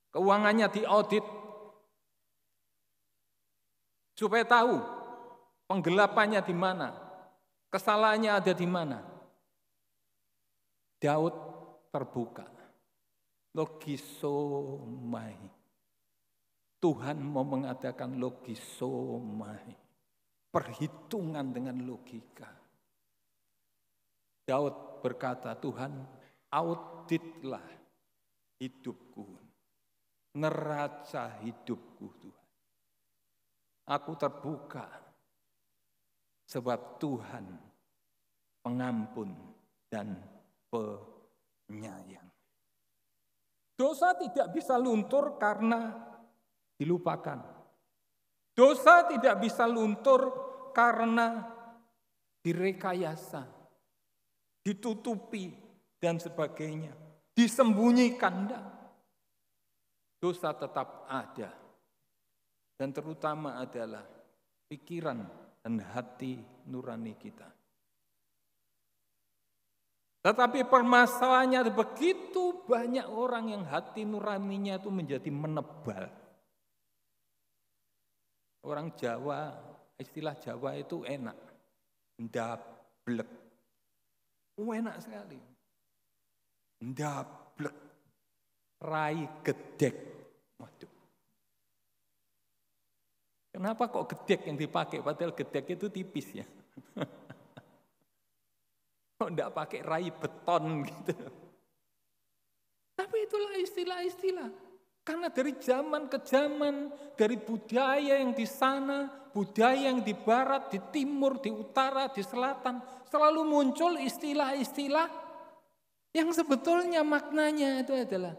Keuangannya diaudit. Supaya tahu penggelapannya di mana, kesalahannya ada di mana. Daud terbuka. Logisomai. Tuhan mau mengadakan logisomai, perhitungan dengan logika. Daud berkata, Tuhan auditlah hidupku, neraca hidupku Tuhan. Aku terbuka sebab Tuhan pengampun dan penyayang. Dosa tidak bisa luntur karena dilupakan. Dosa tidak bisa luntur karena direkayasa, ditutupi dan sebagainya, disembunyikan. Dosa tetap ada. Dan terutama adalah pikiran dan hati nurani kita. Tetapi permasalahannya begitu banyak orang yang hati nuraninya itu menjadi menebal. Orang Jawa, istilah Jawa itu enak, ndablek. Enak sekali. Ndablek, rai gedek. Waduh. Kenapa kok gedek yang dipakai? Padahal gedek itu tipis ya. Kok enggak pakai rai beton gitu. Tapi itulah istilah-istilah. Karena dari zaman ke zaman, dari budaya yang di sana, budaya yang di barat, di timur, di utara, di selatan, selalu muncul istilah-istilah Yang sebetulnya maknanya itu adalah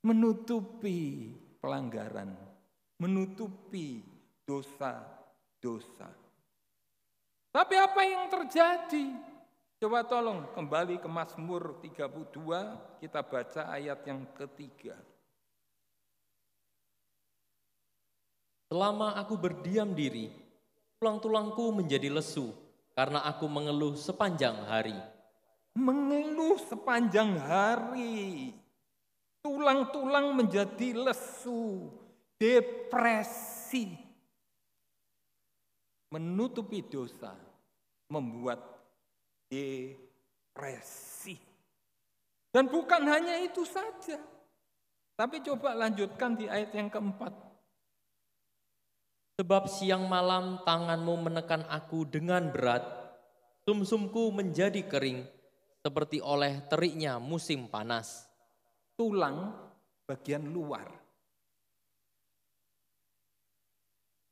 menutupi pelanggaran, menutupi dosa-dosa. Tapi apa yang terjadi? Coba tolong kembali ke Mazmur 32, kita baca ayat yang ketiga. Selama aku berdiam diri, tulang-tulangku menjadi lesu karena aku mengeluh sepanjang hari. Mengeluh sepanjang hari. Tulang-tulang menjadi lesu, depresi. Menutupi dosa, membuat depresi. Dan bukan hanya itu saja. Tapi coba lanjutkan di ayat yang keempat. Sebab siang malam tanganmu menekan aku dengan berat, sumsumku menjadi kering, seperti oleh teriknya musim panas. Tulang bagian luar.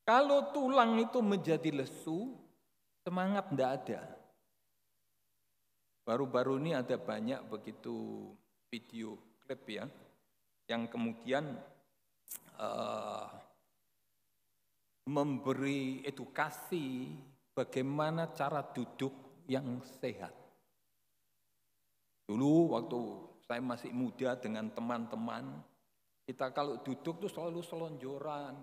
Kalau tulang itu menjadi lesu, semangat tidak ada. Baru-baru ini ada banyak begitu video klip ya, yang kemudian memberi edukasi bagaimana cara duduk yang sehat. Dulu waktu saya masih muda dengan teman-teman, kita kalau duduk tuh selalu selonjoran,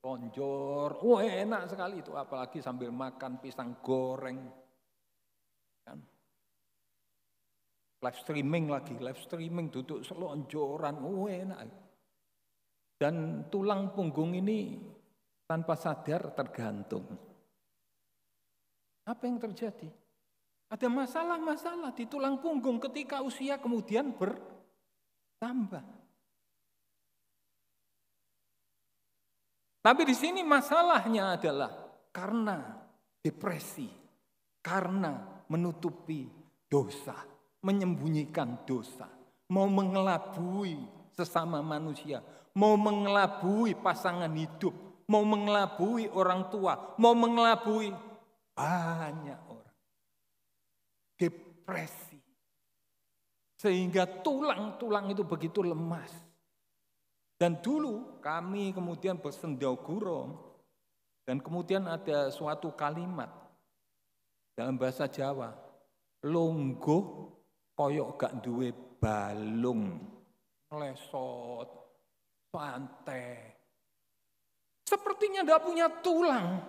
lonjor, wah enak sekali itu, apalagi sambil makan pisang goreng. Kan? Live streaming duduk selonjoran, wah enak. Dan tulang punggung ini tanpa sadar tergantung. Apa yang terjadi? Ada masalah-masalah di tulang punggung ketika usia kemudian bertambah. Tapi di sini masalahnya adalah karena depresi, karena menutupi dosa, menyembunyikan dosa, mau mengelabui sesama manusia, mau mengelabui pasangan hidup, mau mengelabui orang tua, mau mengelabui banyak orang. Depresi. Sehingga tulang-tulang itu begitu lemas. Dan dulu kami kemudian bersendauguro, dan kemudian ada suatu kalimat dalam bahasa Jawa, longgo koyok gak duwe balung, lesot, santai. Sepertinya tidak punya tulang.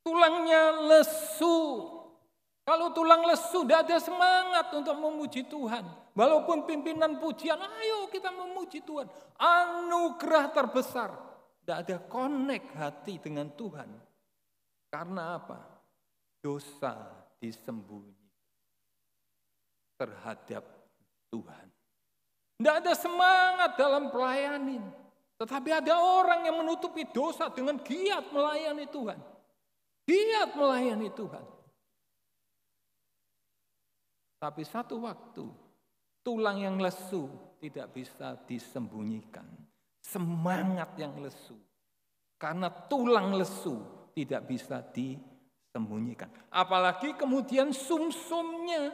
Tulangnya lesu. Kalau tulang lesu, tidak ada semangat untuk memuji Tuhan. Walaupun pimpinan pujian, ayo kita memuji Tuhan. Anugerah terbesar. Tidak ada connect hati dengan Tuhan. Karena apa? Dosa disembunyi terhadap Tuhan. Tidak ada semangat dalam pelayanan. Tetapi ada orang yang menutupi dosa dengan giat melayani Tuhan. Giat melayani Tuhan. Tapi satu waktu, tulang yang lesu tidak bisa disembunyikan. Semangat yang lesu. Karena tulang lesu tidak bisa disembunyikan. Apalagi kemudian sumsumnya.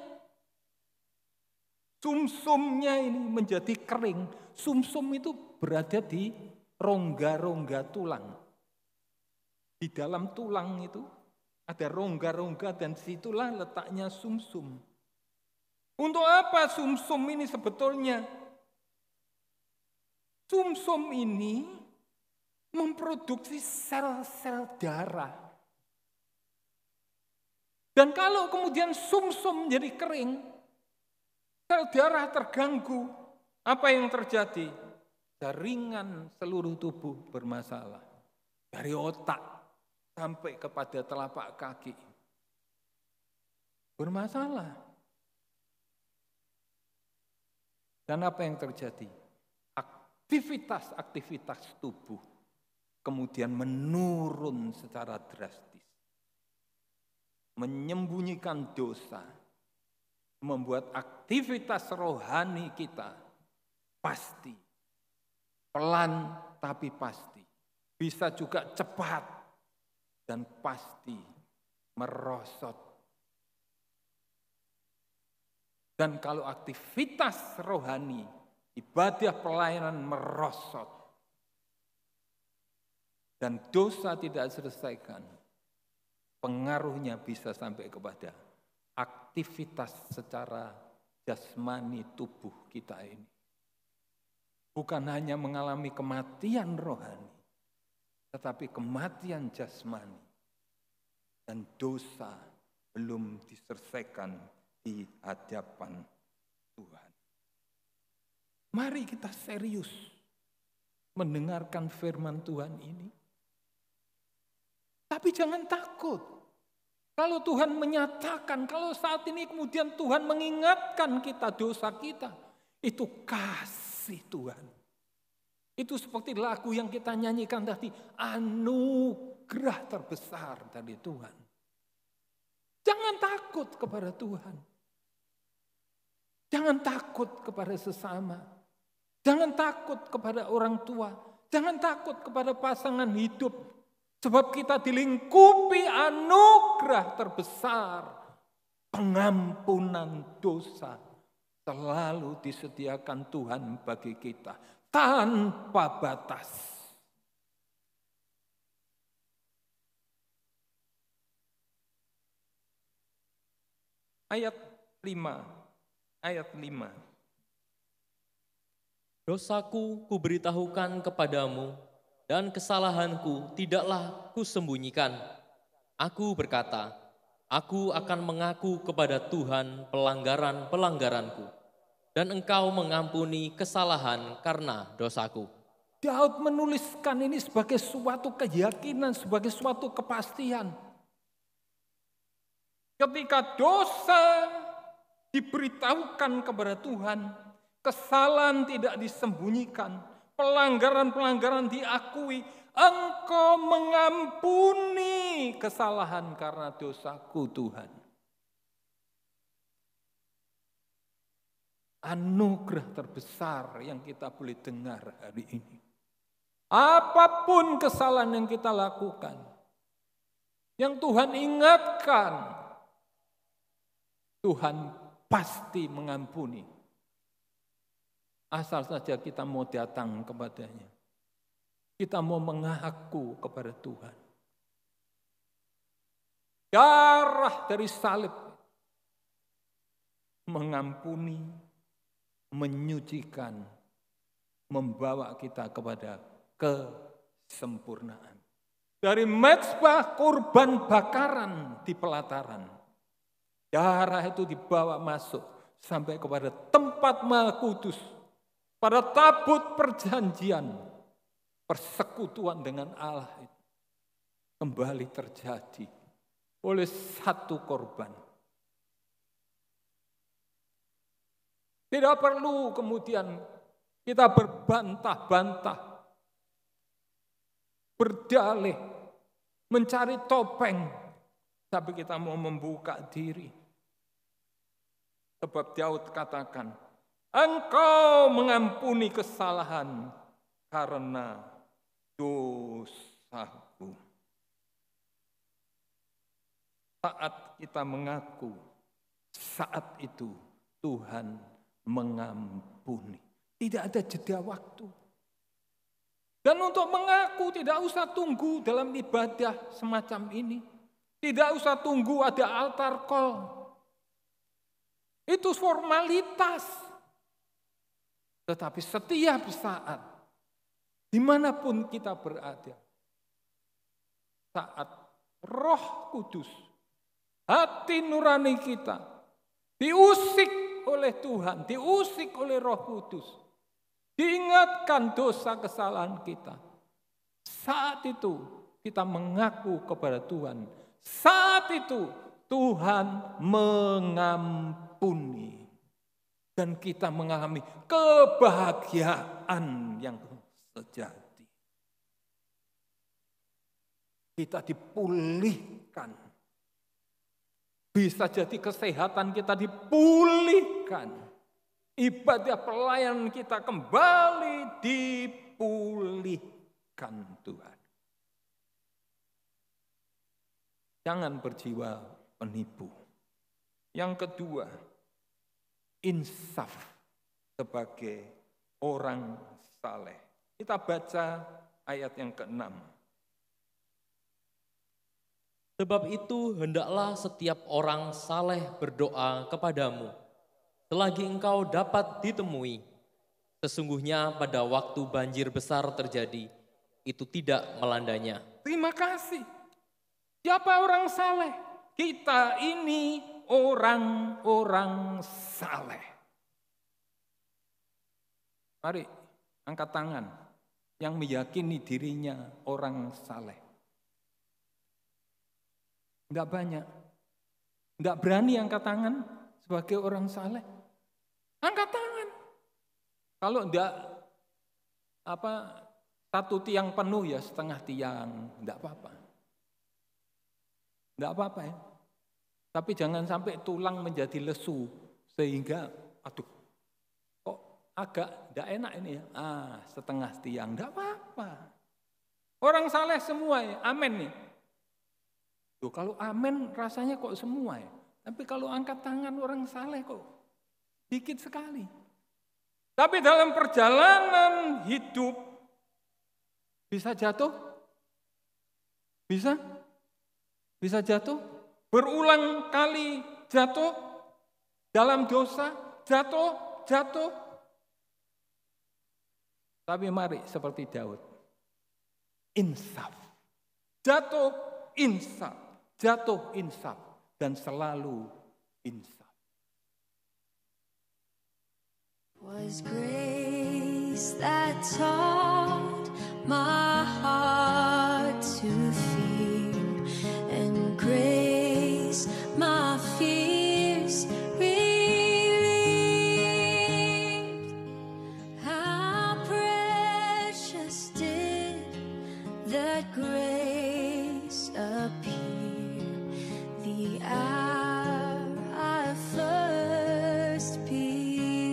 Sumsumnya ini menjadi kering. Sumsum itu berada di rongga-rongga tulang. Di dalam tulang itu ada rongga-rongga dan situlah letaknya sumsum. Untuk apa sumsum ini sebetulnya? Sumsum ini memproduksi sel-sel darah. Dan kalau kemudian sumsum menjadi kering, sel darah terganggu, apa yang terjadi? Jaringan seluruh tubuh bermasalah. Dari otak sampai kepada telapak kaki. Bermasalah. Dan apa yang terjadi? Aktivitas-aktivitas tubuh kemudian menurun secara drastis. Menyembunyikan dosa, membuat aktivitas rohani kita pasti, pelan tapi pasti, bisa juga cepat dan pasti merosot. Dan kalau aktivitas rohani, ibadah pelayanan merosot, dan dosa tidak selesaikan, pengaruhnya bisa sampai kepada aktivitas secara jasmani tubuh kita ini. Bukan hanya mengalami kematian rohani, tetapi kematian jasmani. Dan dosa belum diselesaikan di hadapan Tuhan. Mari kita serius mendengarkan firman Tuhan ini. Tapi jangan takut. Kalau Tuhan menyatakan, kalau saat ini kemudian Tuhan mengingatkan kita dosa kita, itu kasih Tuhan. Itu seperti lagu yang kita nyanyikan tadi, anugerah terbesar dari Tuhan. Jangan takut kepada Tuhan. Jangan takut kepada sesama. Jangan takut kepada orang tua. Jangan takut kepada pasangan hidup. Sebab kita dilingkupi anugerah terbesar. Pengampunan dosa selalu disediakan Tuhan bagi kita. Tanpa batas. Ayat 5. Dosaku kuberitahukan kepadamu, dan kesalahanku tidaklah kusembunyikan. Aku berkata, aku akan mengaku kepada Tuhan pelanggaran-pelanggaranku, dan engkau mengampuni kesalahan karena dosaku. Daud menuliskan ini sebagai suatu keyakinan, sebagai suatu kepastian. Ketika dosa diberitahukan kepada Tuhan, kesalahan tidak disembunyikan, pelanggaran-pelanggaran diakui, engkau mengampuni kesalahan karena dosaku Tuhan. Anugerah terbesar yang kita boleh dengar hari ini. Apapun kesalahan yang kita lakukan, yang Tuhan ingatkan, Tuhan pasti mengampuni. Asal saja kita mau datang kepadanya. Kita mau mengaku kepada Tuhan. Darah dari salib mengampuni, menyucikan, membawa kita kepada kesempurnaan. Dari mezbah kurban bakaran di pelataran, darah itu dibawa masuk sampai kepada tempat Maha Kudus, pada tabut perjanjian, persekutuan dengan Allah itu kembali terjadi oleh satu korban. Tidak perlu kemudian kita berbantah-bantah, berdalih, mencari topeng, tapi kita mau membuka diri. Sebab Daud katakan, engkau mengampuni kesalahan karena dosaku. Saat kita mengaku, saat itu Tuhan mengampuni. Tidak ada jeda waktu. Dan untuk mengaku tidak usah tunggu dalam ibadah semacam ini. Tidak usah tunggu ada altar call. Itu formalitas. Tetapi setiap saat, dimanapun kita berada, saat Roh Kudus, hati nurani kita, diusik oleh Tuhan, diusik oleh Roh Kudus, diingatkan dosa kesalahan kita. Saat itu kita mengaku kepada Tuhan. Saat itu Tuhan mengampuni. Dan kita mengalami kebahagiaan yang sejati. Kita dipulihkan. Bisa jadi kesehatan kita dipulihkan. Ibadah pelayanan kita kembali dipulihkan Tuhan. Jangan berjiwa penipu. Yang kedua, insaf sebagai orang saleh. Kita baca ayat yang ke-6. Sebab itu hendaklah setiap orang saleh berdoa kepadamu, selagi engkau dapat ditemui. Sesungguhnya pada waktu banjir besar terjadi, itu tidak melandanya. Terima kasih. Siapa orang saleh? Kita ini orang-orang saleh. Mari angkat tangan yang meyakini dirinya orang saleh. Enggak banyak. Enggak berani angkat tangan sebagai orang saleh. Angkat tangan. Kalau enggak satu tiang penuh ya setengah tiang, enggak apa-apa. Enggak apa-apa ya. Tapi jangan sampai tulang menjadi lesu sehingga kok agak enggak enak ini ya. Setengah tiang, enggak apa-apa. Orang saleh semua ya, amin nih. Tuh, kalau amin rasanya kok semua ya. Tapi kalau angkat tangan orang saleh kok dikit sekali. Tapi dalam perjalanan hidup bisa jatuh? Bisa jatuh? Berulang kali jatuh? Dalam dosa? Jatuh? Tapi mari seperti Daud. Insaf. Jatuh insaf dan selalu insaf. Was grace that taught my heart to fear, and grace my fears relieved. How precious did that grace appear the hour I first believed.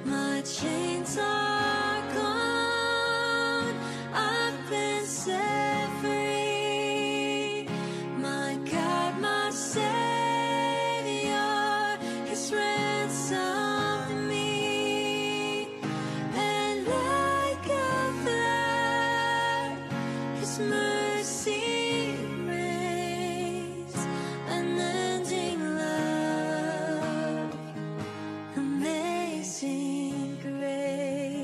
My chains are gone, I've been set free. My God, my Savior has ransomed me, and like a flood, His mercy reigns, unending love, amazing grace.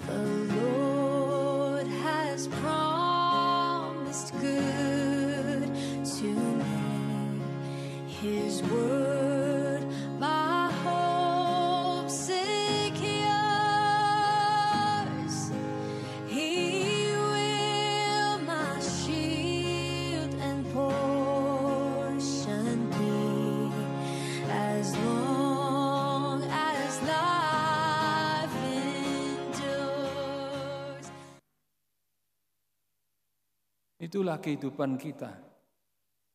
The Lord has promised good to me, His word my hope secures. He will my shield and portion be, as long as life endures. Itulah kehidupan kita.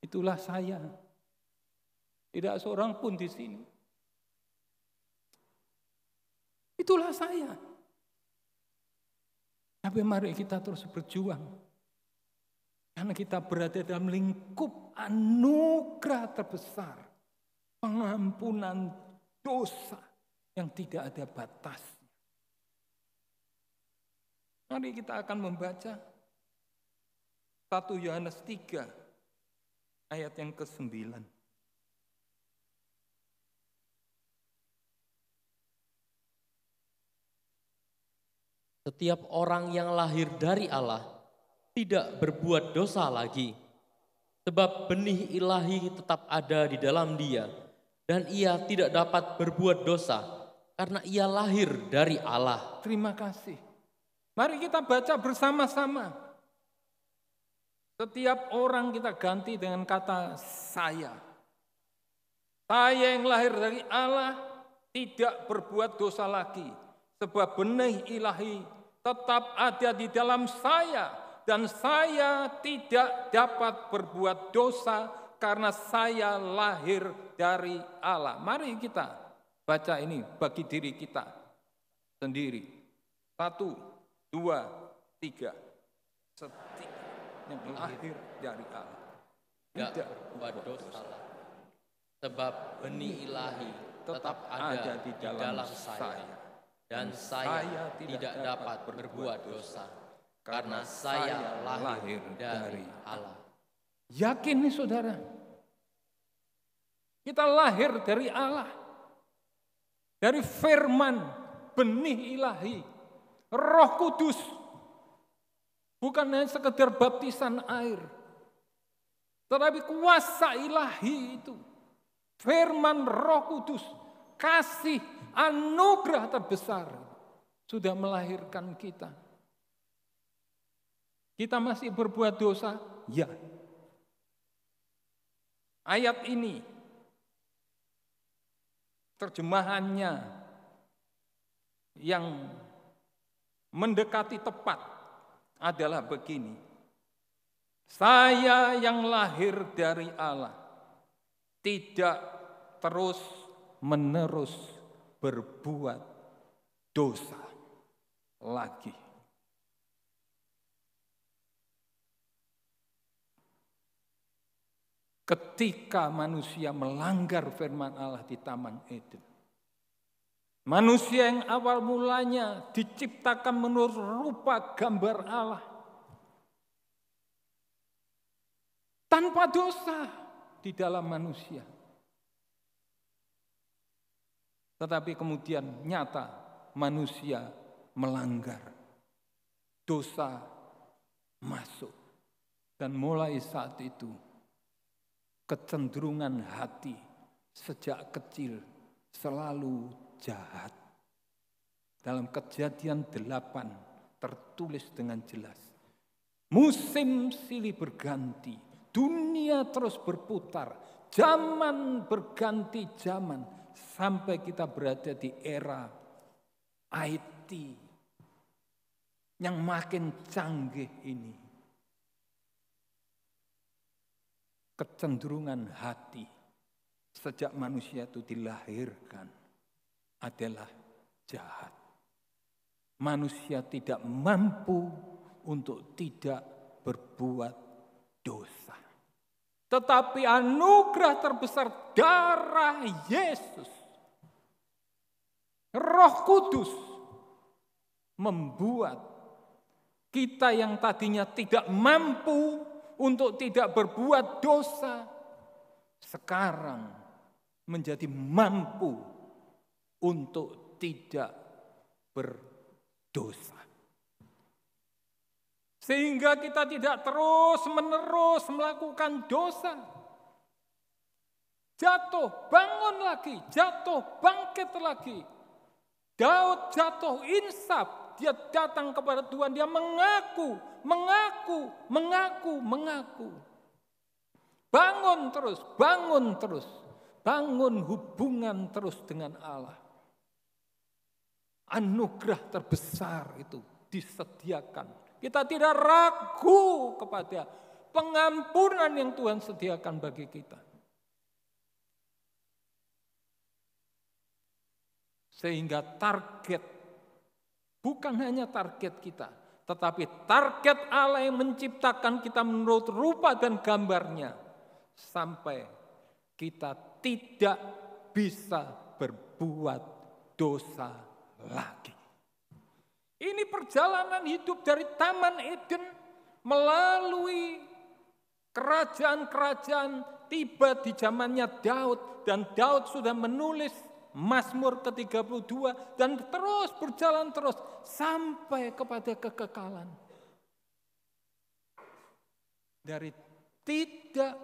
Itulah saya. Tidak seorang pun di sini. Itulah saya. Tapi mari kita terus berjuang. Karena kita berada dalam lingkup anugerah terbesar. Pengampunan dosa yang tidak ada batasnya. Mari kita akan membaca 1 Yohanes 3 ayat yang ke-9. Setiap orang yang lahir dari Allah tidak berbuat dosa lagi, sebab benih ilahi tetap ada di dalam dia, dan ia tidak dapat berbuat dosa karena ia lahir dari Allah. Terima kasih. Mari kita baca bersama-sama. Setiap orang kita ganti dengan kata saya. Saya yang lahir dari Allah tidak berbuat dosa lagi. Sebab benih ilahi tetap ada di dalam saya. Dan saya tidak dapat berbuat dosa karena saya lahir dari Allah. Mari kita baca ini bagi diri kita sendiri. 1, 2, 3. Setiap yang lahir dari Allah tidak berbuat dosa lagi. Sebab benih ilahi tetap ada di dalam saya, dan saya tidak dapat berbuat dosa, karena saya lahir dari Allah. Yakin nih saudara? Kita lahir dari Allah. Dari firman, benih ilahi, Roh Kudus. Bukan hanya sekedar baptisan air. Tetapi kuasa ilahi itu. Firman Roh Kudus. Kasih anugerah terbesar. Sudah melahirkan kita. Kita masih berbuat dosa? Ya. Ayat ini terjemahannya yang mendekati tepat adalah begini. Saya yang lahir dari Allah tidak terus-menerus berbuat dosa lagi. Ketika manusia melanggar firman Allah di Taman Eden, manusia yang awal mulanya diciptakan menurut rupa gambar Allah, tanpa dosa di dalam manusia. Tetapi kemudian nyata manusia melanggar, dosa masuk, dan mulai saat itu kecenderungan hati sejak kecil selalu jahat. Dalam Kejadian 8 tertulis dengan jelas. Musim silih berganti, dunia terus berputar, zaman berganti zaman, sampai kita berada di era IT yang makin canggih ini. Kecenderungan hati sejak manusia itu dilahirkan adalah jahat. Manusia tidak mampu untuk tidak berbuat dosa. Tetapi anugerah terbesar darah Yesus, Roh Kudus, membuat kita yang tadinya tidak mampu untuk tidak berbuat dosa, sekarang menjadi mampu untuk tidak berdosa. Sehingga kita tidak terus-menerus melakukan dosa. Jatuh, bangun lagi, jatuh, bangkit lagi. Daud jatuh, insaf, dia datang kepada Tuhan, dia mengaku. Bangun terus, bangun hubungan terus dengan Allah. Anugerah terbesar itu disediakan. Kita tidak ragu kepada pengampunan yang Tuhan sediakan bagi kita. Sehingga target, bukan hanya target kita, tetapi target Allah yang menciptakan kita menurut rupa dan gambarnya, sampai kita tidak bisa berbuat dosa lagi. Ini perjalanan hidup dari Taman Eden melalui kerajaan-kerajaan, tiba di zamannya Daud, dan Daud sudah menulis Mazmur ke-32 dan terus berjalan terus sampai kepada kekekalan. Dari tidak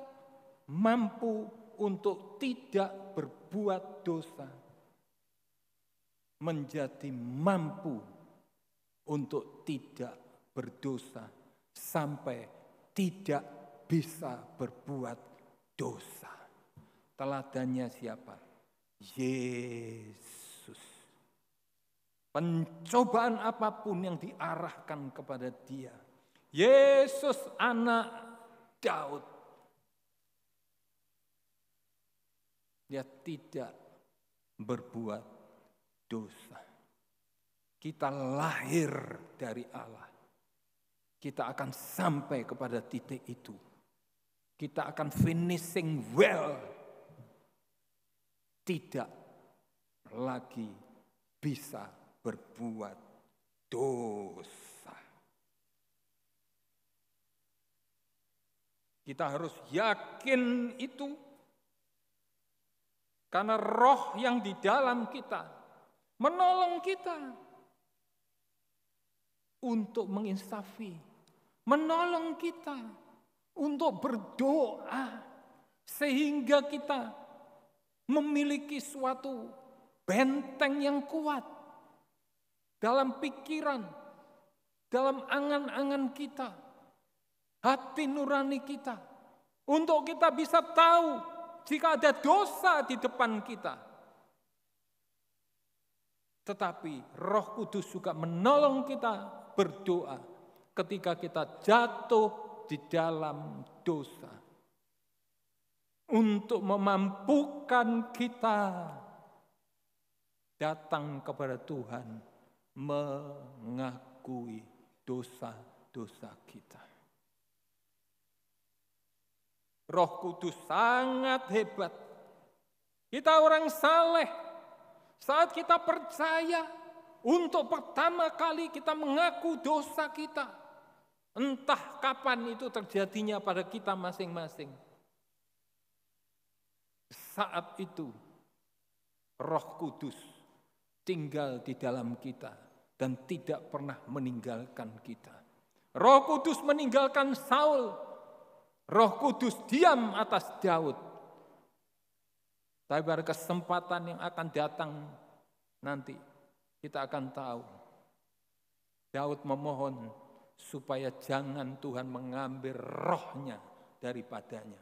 mampu untuk tidak berbuat dosa menjadi mampu untuk tidak berdosa sampai tidak bisa berbuat dosa. Teladannya siapa? Yesus. Pencobaan apapun yang diarahkan kepada dia, Yesus anak Daud, dia tidak berbuat dosa. Kita lahir dari Allah. Kita akan sampai kepada titik itu. Kita akan finishing well. tidak lagi bisa berbuat dosa. Kita harus yakin itu karena roh yang di dalam kita menolong kita untuk menginsafi, menolong kita untuk berdoa sehingga kita memiliki suatu benteng yang kuat dalam pikiran, dalam angan-angan kita, hati nurani kita, untuk kita bisa tahu jika ada dosa di depan kita. Tetapi Roh Kudus juga menolong kita berdoa ketika kita jatuh di dalam dosa, untuk memampukan kita datang kepada Tuhan, mengakui dosa-dosa kita. Roh Kudus sangat hebat. Kita orang saleh, saat kita percaya, untuk pertama kali kita mengaku dosa kita. Entah kapan itu terjadinya pada kita masing-masing. Saat itu, Roh Kudus tinggal di dalam kita dan tidak pernah meninggalkan kita. Roh Kudus meninggalkan Saul, Roh Kudus diam atas Daud. Tapi pada kesempatan yang akan datang nanti, kita akan tahu. Daud memohon supaya jangan Tuhan mengambil rohnya daripadanya.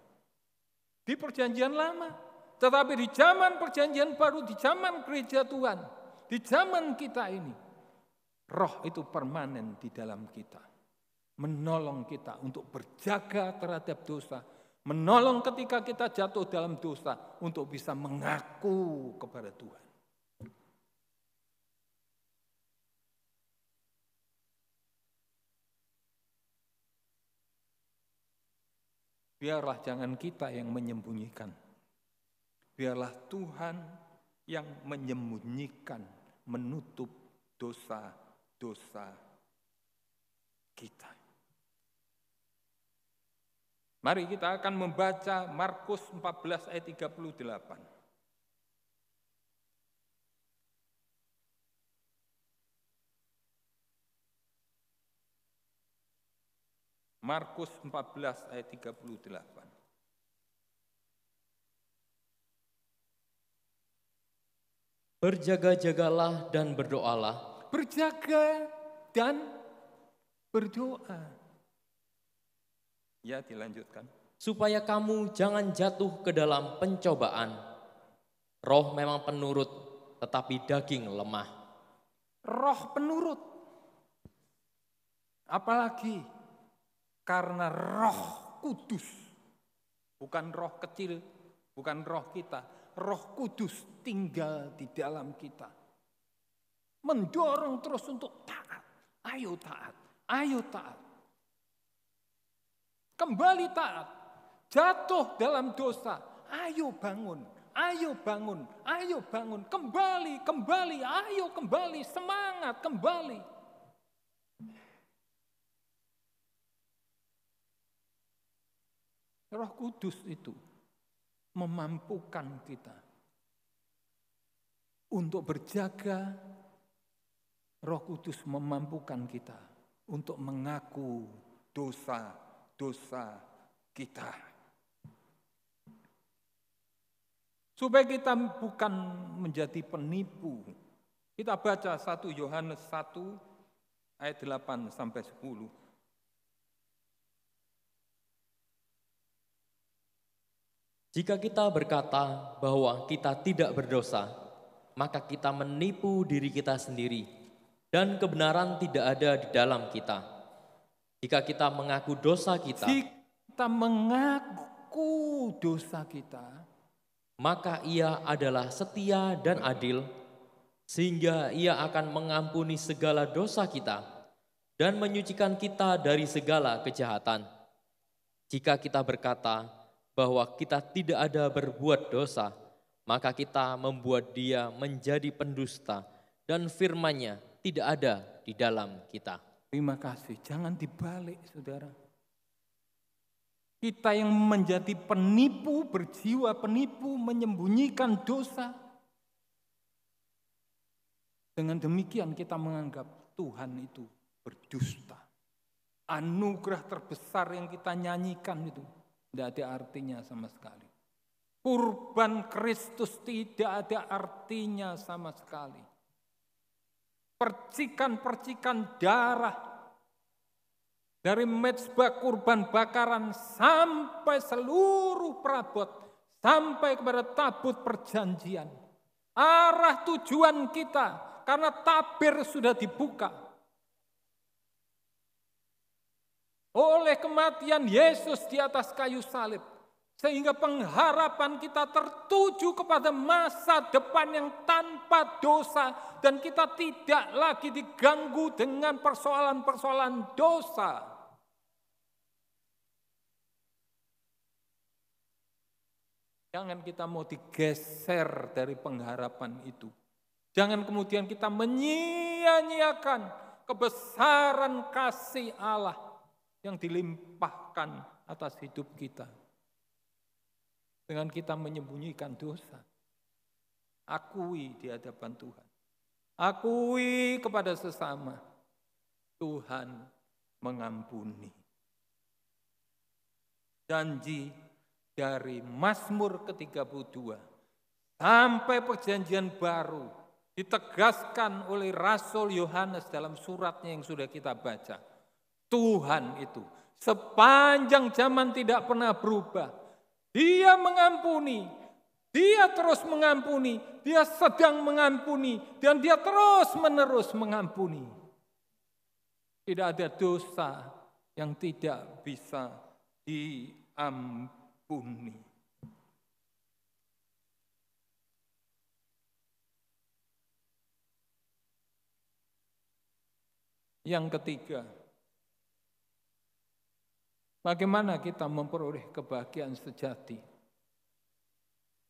Di perjanjian lama, tetapi di zaman perjanjian baru, di zaman gereja Tuhan, di zaman kita ini, roh itu permanen di dalam kita. Menolong kita untuk berjaga terhadap dosa, menolong ketika kita jatuh dalam dosa untuk bisa mengaku kepada Tuhan. Biarlah jangan kita yang menyembunyikan. Biarlah Tuhan yang menyembunyikan, menutup dosa-dosa kita. Mari kita akan membaca Markus 14 ayat 38. Markus 14 ayat 38. Berjaga-jagalah dan berdoalah. Berjaga dan berdoa. Ya, dilanjutkan. Supaya kamu jangan jatuh ke dalam pencobaan. Roh memang penurut, tetapi daging lemah. Roh penurut. Apalagi karena Roh Kudus. Bukan roh kecil, bukan roh kita. Roh Kudus tinggal di dalam kita. Mendorong terus untuk taat. Ayo taat, ayo taat. Kembali taat. Jatuh dalam dosa. Ayo bangun, ayo bangun, ayo bangun. Kembali, kembali, ayo kembali. Semangat, kembali. Roh Kudus itu memampukan kita untuk berjaga. Roh Kudus memampukan kita untuk mengaku dosa-dosa kita. Supaya kita bukan menjadi penipu. Kita baca 1 Yohanes 1 ayat 8 sampai 10. Jika kita berkata bahwa kita tidak berdosa, maka kita menipu diri kita sendiri, dan kebenaran tidak ada di dalam kita. Jika kita mengaku dosa kita, maka Ia adalah setia dan adil, sehingga Ia akan mengampuni segala dosa kita dan menyucikan kita dari segala kejahatan. Jika kita berkata bahwa kita tidak ada berbuat dosa, maka kita membuat dia menjadi pendusta dan firman-Nya tidak ada di dalam kita. Terima kasih, jangan dibalik saudara. Kita yang menjadi penipu, berjiwa penipu, menyembunyikan dosa. Dengan demikian kita menganggap Tuhan itu berdusta. Anugerah terbesar yang kita nyanyikan itu tidak ada artinya sama sekali. Kurban Kristus tidak ada artinya sama sekali. Percikan-percikan darah dari mezbah kurban bakaran sampai seluruh perabot, sampai kepada tabut perjanjian. Arah tujuan kita, karena tabir sudah dibuka. Oleh kematian Yesus di atas kayu salib, sehingga pengharapan kita tertuju kepada masa depan yang tanpa dosa, dan kita tidak lagi diganggu dengan persoalan-persoalan dosa. Jangan kita mau digeser dari pengharapan itu. Jangan kemudian kita menyia-nyiakan kebesaran kasih Allah yang dilimpahkan atas hidup kita. Dengan kita menyembunyikan dosa. Akui di hadapan Tuhan. Akui kepada sesama. Tuhan mengampuni. Janji dari Mazmur ke-32 sampai perjanjian baru ditegaskan oleh Rasul Yohanes dalam suratnya yang sudah kita baca. Tuhan itu sepanjang zaman tidak pernah berubah. Dia mengampuni, dia terus mengampuni, dia sedang mengampuni, dan dia terus menerus mengampuni. Tidak ada dosa yang tidak bisa diampuni. Yang ketiga, bagaimana kita memperoleh kebahagiaan sejati?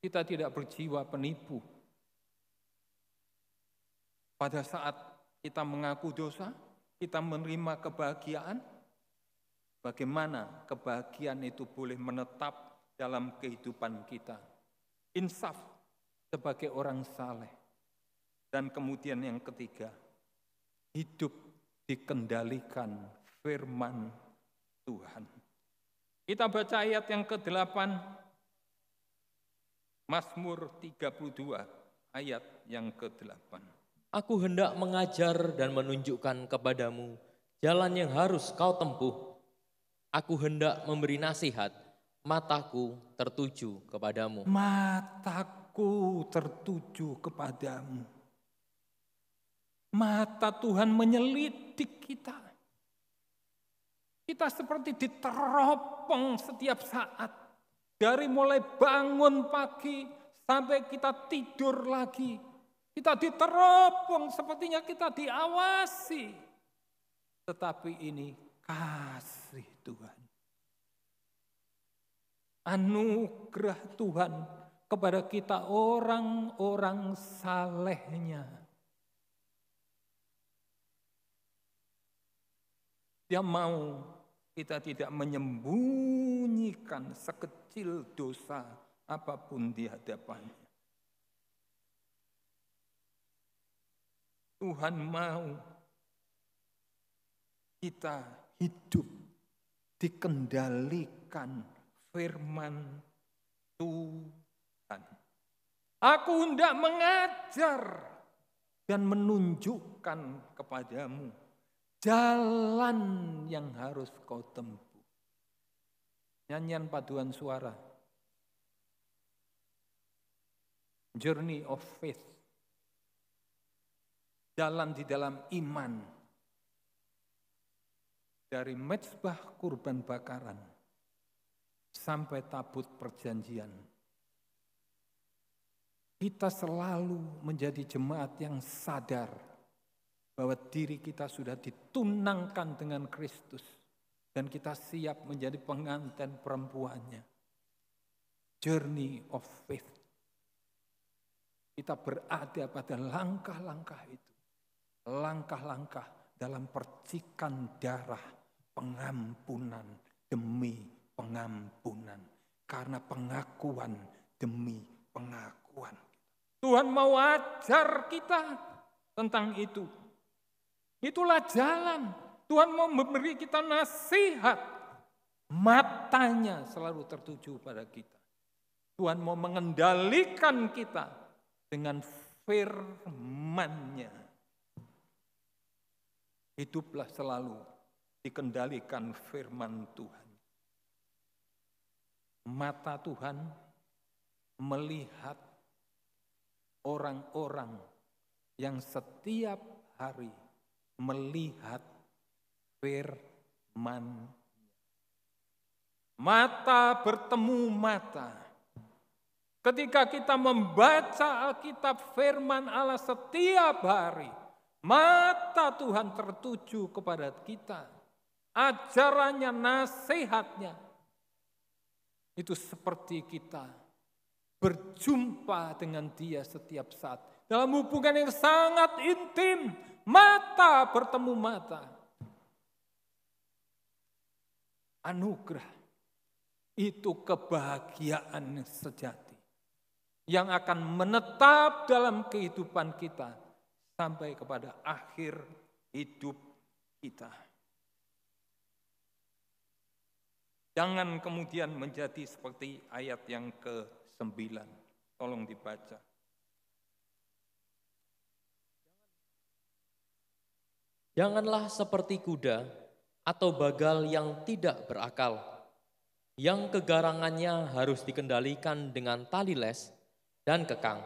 Kita tidak berjiwa penipu. Pada saat kita mengaku dosa, kita menerima kebahagiaan. Bagaimana kebahagiaan itu boleh menetap dalam kehidupan kita? Insaf sebagai orang saleh. Dan kemudian yang ketiga, hidup dikendalikan firman Tuhan. Kita baca ayat yang ke-8, Mazmur 32, ayat yang ke-8. Aku hendak mengajar dan menunjukkan kepadamu jalan yang harus kau tempuh. Aku hendak memberi nasihat, mataku tertuju kepadamu. Mataku tertuju kepadamu. Mata Tuhan menyelidik kita. Kita seperti diteropong setiap saat. Dari mulai bangun pagi sampai kita tidur lagi. Kita diteropong, sepertinya kita diawasi. Tetapi ini kasih Tuhan. Anugerah Tuhan kepada kita orang-orang salehnya. Dia mau kita tidak menyembunyikan sekecil dosa apapun di hadapannya. Tuhan mau kita hidup dikendalikan firman Tuhan. Aku hendak mengajar dan menunjukkan kepadamu jalan yang harus kau tempuh. Nyanyian paduan suara. Journey of faith. Jalan di dalam iman. Dari mezbah kurban bakaran sampai tabut perjanjian. Kita selalu menjadi jemaat yang sadar bahwa diri kita sudah ditunangkan dengan Kristus dan kita siap menjadi pengantin perempuannya. Journey of faith. kita berada pada langkah-langkah itu. Langkah-langkah dalam percikan darah pengampunan demi pengampunan. Karena pengakuan demi pengakuan. Tuhan mau ajar kita tentang itu. Itulah jalan. Tuhan mau memberi kita nasihat. Matanya selalu tertuju pada kita. Tuhan mau mengendalikan kita dengan firman-Nya. Hiduplah selalu dikendalikan firman Tuhan. Mata Tuhan melihat orang-orang yang setiap hari melihat firman. Mata bertemu mata. Ketika kita membaca Alkitab firman Allah setiap hari, mata Tuhan tertuju kepada kita. Ajarannya, nasihatnya, itu seperti kita berjumpa dengan Dia setiap saat. Dalam hubungan yang sangat intim, mata bertemu mata. Anugerah itu kebahagiaan sejati yang akan menetap dalam kehidupan kita sampai kepada akhir hidup kita. Jangan kemudian menjadi seperti ayat yang ke-9. Tolong dibaca. Janganlah seperti kuda atau bagal yang tidak berakal, yang kegarangannya harus dikendalikan dengan tali les dan kekang.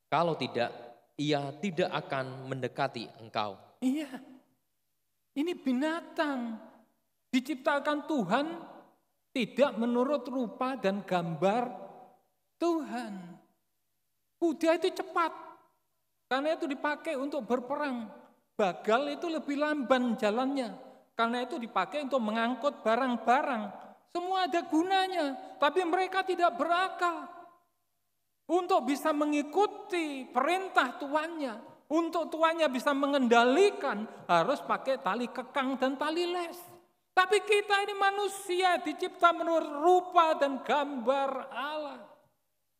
Kalau tidak, ia tidak akan mendekati engkau. Iya, ini binatang diciptakan Tuhan tidak menurut rupa dan gambar Tuhan. Kuda itu cepat, karena itu dipakai untuk berperang. Bagal itu lebih lamban jalannya, karena itu dipakai untuk mengangkut barang-barang. Semua ada gunanya, tapi mereka tidak berakal. Untuk bisa mengikuti perintah tuannya, untuk tuannya bisa mengendalikan, harus pakai tali kekang dan tali les. Tapi kita ini manusia dicipta menurut rupa dan gambar Allah.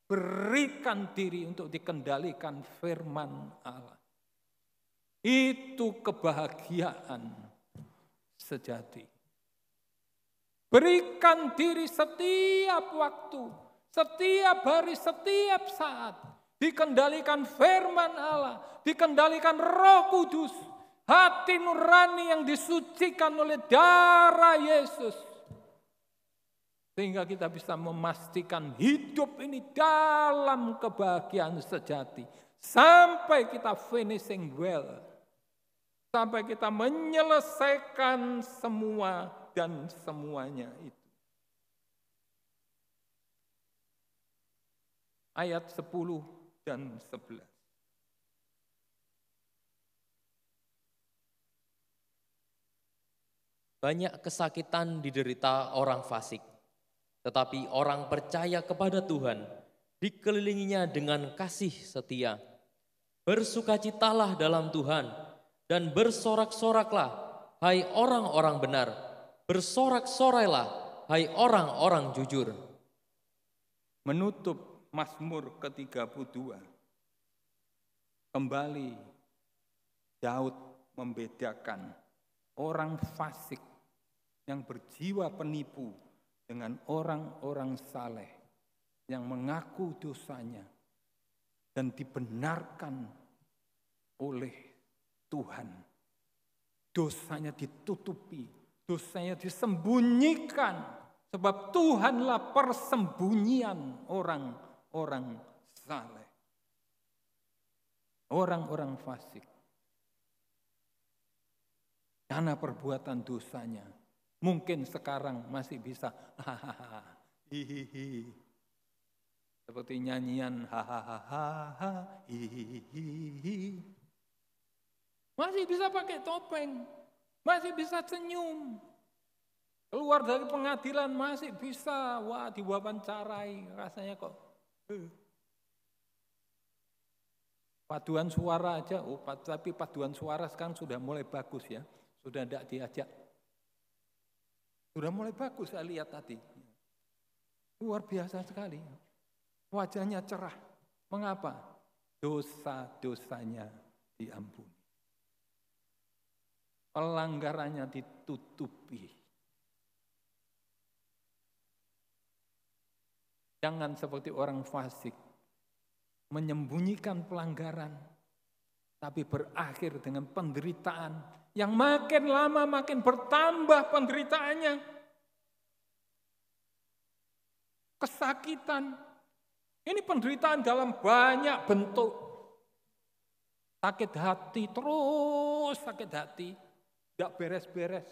Berikan diri untuk dikendalikan firman Allah. Itu kebahagiaan sejati. Berikan diri setiap waktu, setiap hari, setiap saat. Dikendalikan firman Allah, dikendalikan Roh Kudus. Hati nurani yang disucikan oleh darah Yesus. Sehingga kita bisa memastikan hidup ini dalam kebahagiaan sejati. Sampai kita finishing well. Sampai kita menyelesaikan semua dan semuanya itu. Ayat 10 dan 11. Banyak kesakitan diderita orang fasik, tetapi orang percaya kepada Tuhan dikelilinginya dengan kasih setia. Bersukacitalah dalam Tuhan dan bersorak-soraklah, hai orang-orang benar. Bersorak-sorailah, hai orang-orang jujur. Menutup Mazmur ke-32. Kembali Daud membedakan orang fasik yang berjiwa penipu dengan orang-orang saleh yang mengaku dosanya dan dibenarkan oleh Tuhan. Dosanya ditutupi, dosanya disembunyikan, sebab Tuhanlah persembunyian orang-orang saleh. Orang-orang fasik karena perbuatan dosanya. Mungkin sekarang masih bisa hihihi. Seperti nyanyian hihihi. Masih bisa pakai topeng, masih bisa senyum. Keluar dari pengadilan masih bisa, wah, diwawancarai, rasanya kok. Paduan suara aja, tapi paduan suara sekarang sudah mulai bagus ya. Sudah tidak diajak. Sudah mulai bagus saya lihat tadi. Luar biasa sekali. Wajahnya cerah. Mengapa? Dosa-dosanya diampuni. Pelanggarannya ditutupi. Jangan seperti orang fasik, menyembunyikan pelanggaran, tapi berakhir dengan penderitaan yang makin lama makin bertambah penderitaannya. Kesakitan. Ini penderitaan dalam banyak bentuk. Sakit hati, terus sakit hati. Tidak beres-beres.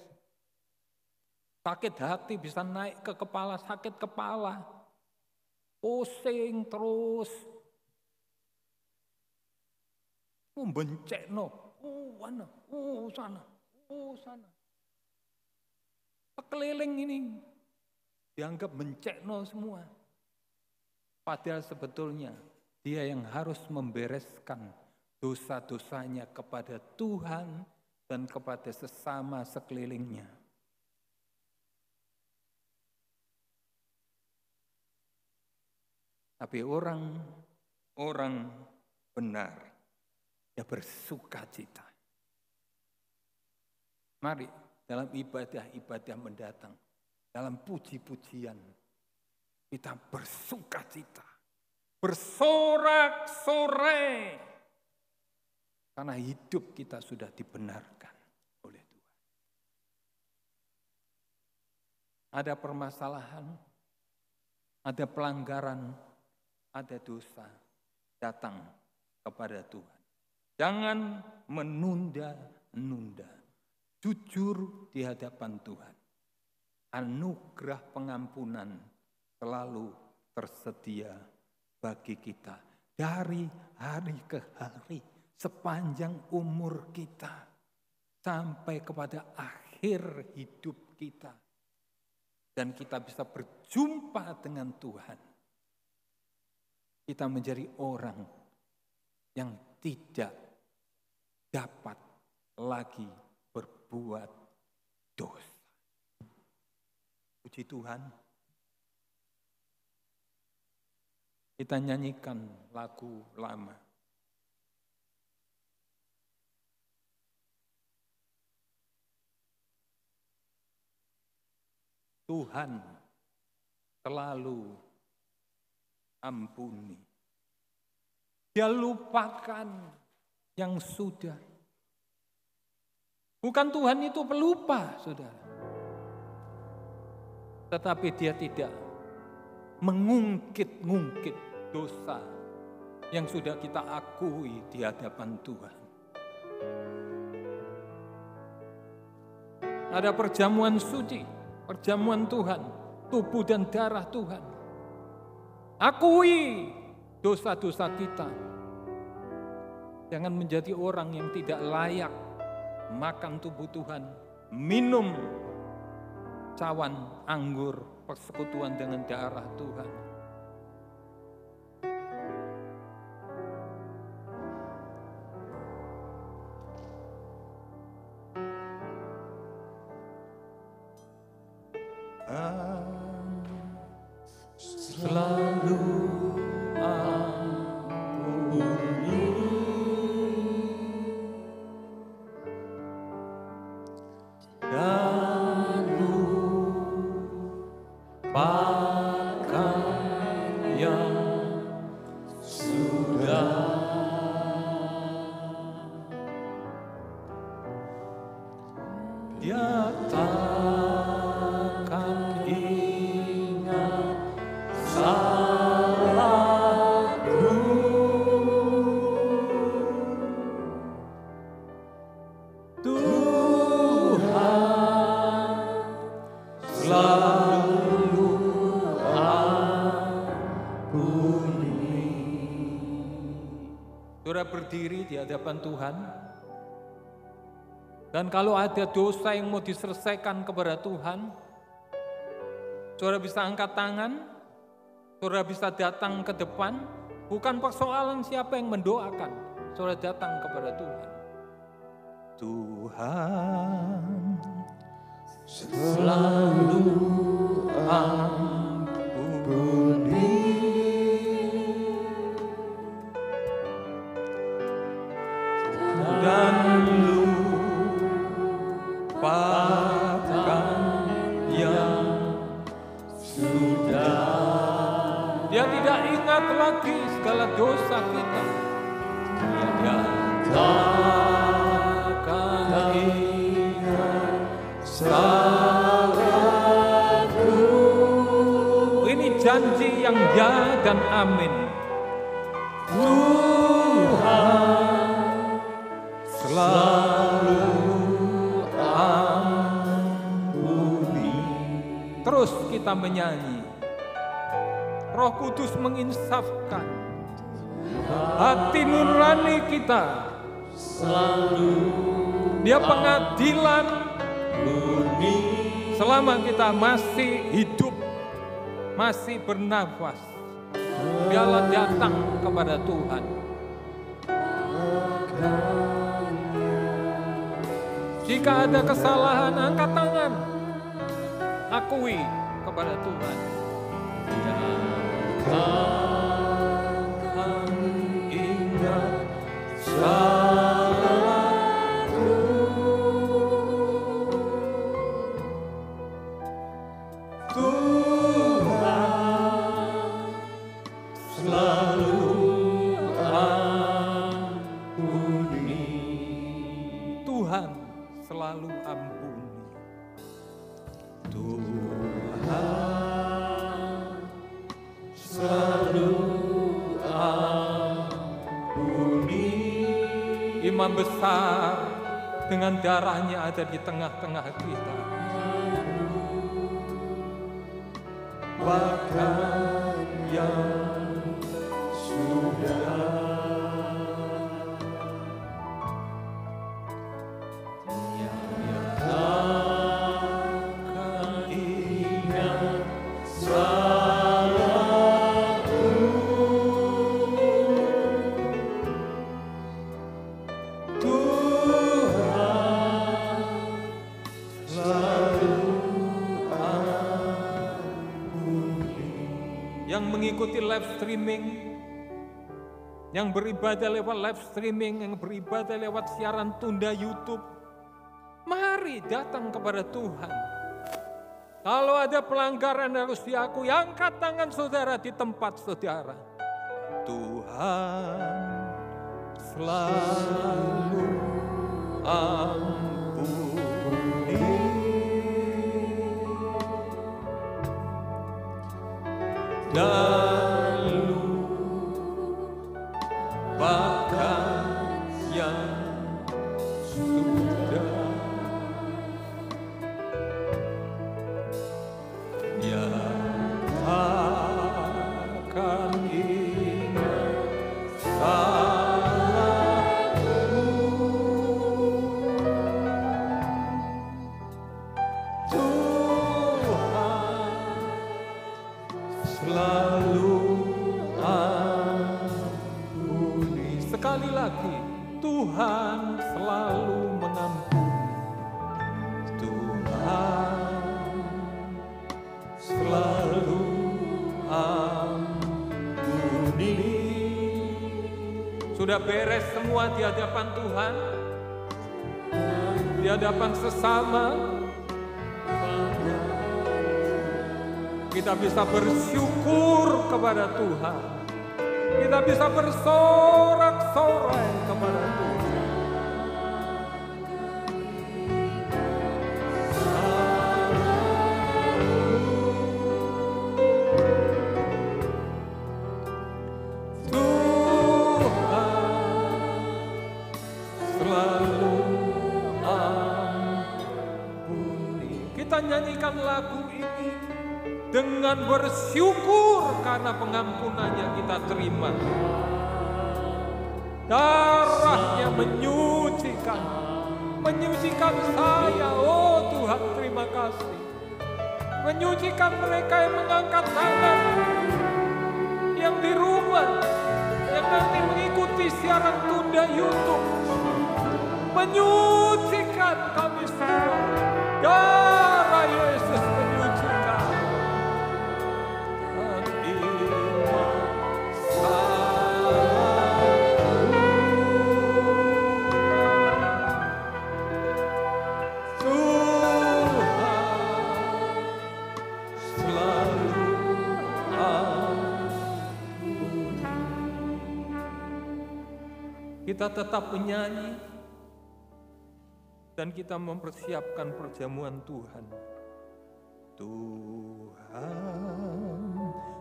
Sakit hati bisa naik ke kepala, sakit kepala. Pusing terus. Membencekno. Sana. Sekeliling ini dianggap bencekno semua. Padahal sebetulnya dia yang harus membereskan dosa-dosanya kepada Tuhan dan kepada sesama sekelilingnya. Tapi orang benar, dia bersukacita. Mari dalam ibadah-ibadah mendatang, dalam puji-pujian, kita bersukacita, bersorak-sorai, karena hidup kita sudah dibenarkan oleh Tuhan. Ada permasalahan, ada pelanggaran, ada dosa, datang kepada Tuhan. Jangan menunda-nunda, jujur di hadapan Tuhan. Anugerah pengampunan selalu tersedia bagi kita dari hari ke hari, sepanjang umur kita, sampai kepada akhir hidup kita. Dan kita bisa berjumpa dengan Tuhan. Kita menjadi orang yang tidak dapat lagi berbuat dosa. Puji Tuhan. Kita nyanyikan lagu lama. Tuhan selalu ampuni. Dia lupakan yang sudah. Bukan Tuhan itu pelupa, saudara. Tetapi dia tidak mengungkit-ungkit dosa yang sudah kita akui di hadapan Tuhan. Ada perjamuan suci, perjamuan Tuhan, tubuh dan darah Tuhan. Akui dosa-dosa kita. Jangan menjadi orang yang tidak layak makan tubuh Tuhan, minum cawan anggur persekutuan dengan darah Tuhan. Selalu ampuni dan lupakan yang sudah. Dia takkan ingat salahku. Tuhan selalu ampuni. Saudara berdiri di hadapan Tuhan. Dan kalau ada dosa yang mau diselesaikan kepada Tuhan, saudara bisa angkat tangan, saudara bisa datang ke depan, bukan persoalan siapa yang mendoakan, saudara datang kepada Tuhan. Tuhan selalu ampuni dan lupakan yang sudah. Dia tidak ingat lagi segala dosa kita. Dia takkan ingat salahku. Ini janji yang ya dan amin. Tuhan selalu ampuni. Terus kita menyanyi. Roh Kudus menginsafkan hati nurani kita. Dia pengadilan selama kita masih hidup, masih bernafas. Biarlah datang kepada Tuhan. Jika ada kesalahan, angkat tangan. Akui kepada Tuhan. Takkan ingat salahku. Tuhan selalu ampuni. Tuhan selalu ampuni. Tuhan selalu ampuni. Imam besar dengan darahnya ada di tengah-tengah kita. Bahkan yang sudah takkan ingat salahku. Tuhan selalu yang mengikuti live streaming, yang beribadah lewat live streaming, yang beribadah lewat siaran tunda YouTube, mari datang kepada Tuhan. Kalau ada pelanggaran harus diakui, angkat tangan saudara di tempat saudara. Tuhan selalu ampuni. Dan lupakan yang sudah. Dia takkan ingat salahku. Selalu ampuni. Sekali lagi, Tuhan selalu mengampuni. Tuhan selalu ampuni. Sudah beres semua di hadapan Tuhan, di hadapan sesama. Kita bisa bersyukur kepada Tuhan. Kita bisa bersorak-sorai kepada Tuhan. Tuhan selalu ampuni. Kita nyanyikan lagu ini dengan bersyukur karena pengampunannya kita terima. Darahnya menyucikan saya. Oh Tuhan, terima kasih. Menyucikan mereka yang mengangkat tangan, yang di rumah, yang yang nanti mengikuti siaran tunda YouTube, menyucikan kami semua. Darah Yesus menyucikan. Dan iman kita tetap menyanyi dan kita mempersiapkan perjamuan Tuhan. Tuhan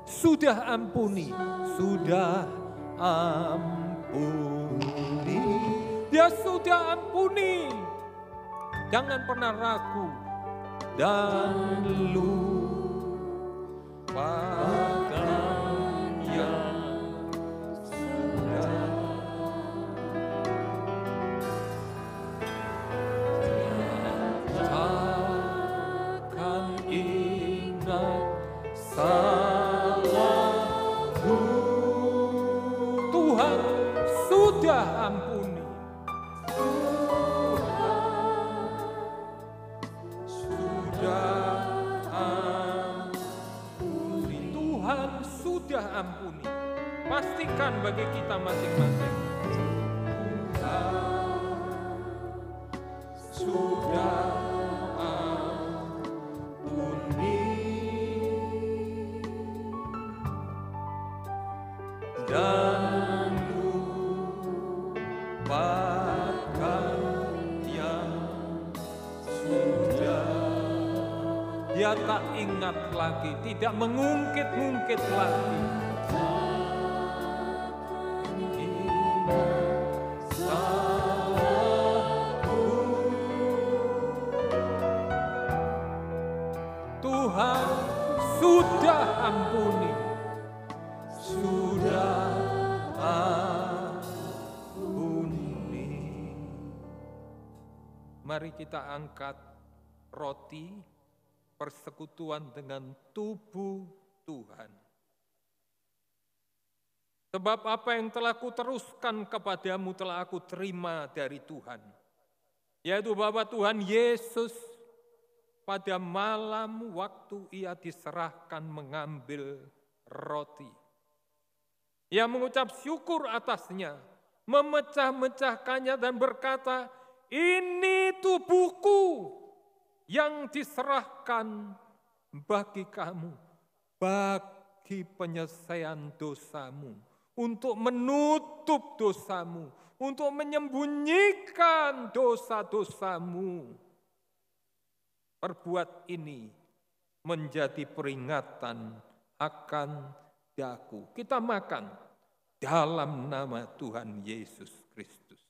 sudah ampuni, sudah ampuni. Dia sudah ampuni. Jangan pernah ragu dan lupakan yang ampuni. Sudah ampuni. Tuhan sudah ampuni. Pastikan bagi kita masing-masing. Sudah ampuni. Dan dia tak ingat lagi, tidak mengungkit-ungkit lagi. Tuhan sudah ampuni, sudah ampuni. Mari kita angkat roti, persekutuan dengan tubuh Tuhan. Sebab apa yang telah kuteruskan kepadamu telah aku terima dari Tuhan. Yaitu bahwa Tuhan Yesus pada malam waktu ia diserahkan mengambil roti. Ia mengucap syukur atasnya, memecah-mecahkannya dan berkata, "Ini tubuhku yang diserahkan bagi kamu, bagi penyelesaian dosamu, untuk menutup dosamu, untuk menyembunyikan dosa-dosamu. Perbuat ini menjadi peringatan akan daku." Kita makan dalam nama Tuhan Yesus Kristus.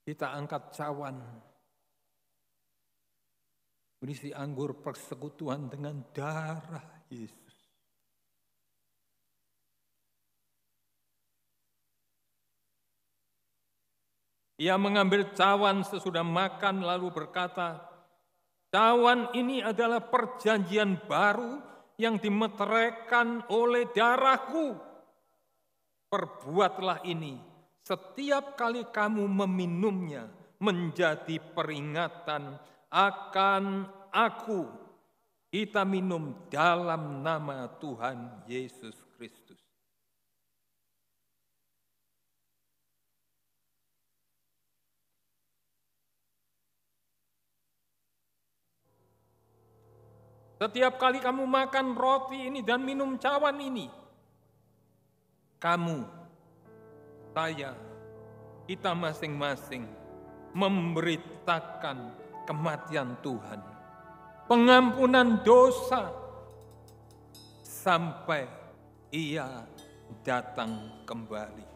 Kita angkat cawan, berisi anggur persekutuan dengan darah Yesus. Ia mengambil cawan sesudah makan lalu berkata, "Cawan ini adalah perjanjian baru yang dimeteraikan oleh darahku. Perbuatlah ini setiap kali kamu meminumnya menjadi peringatan akan aku." Kita minum dalam nama Tuhan Yesus Kristus. Setiap kali kamu makan roti ini dan minum cawan ini, kamu, saya, kita masing-masing memberitakan kematian Tuhan, pengampunan dosa, sampai Ia datang kembali.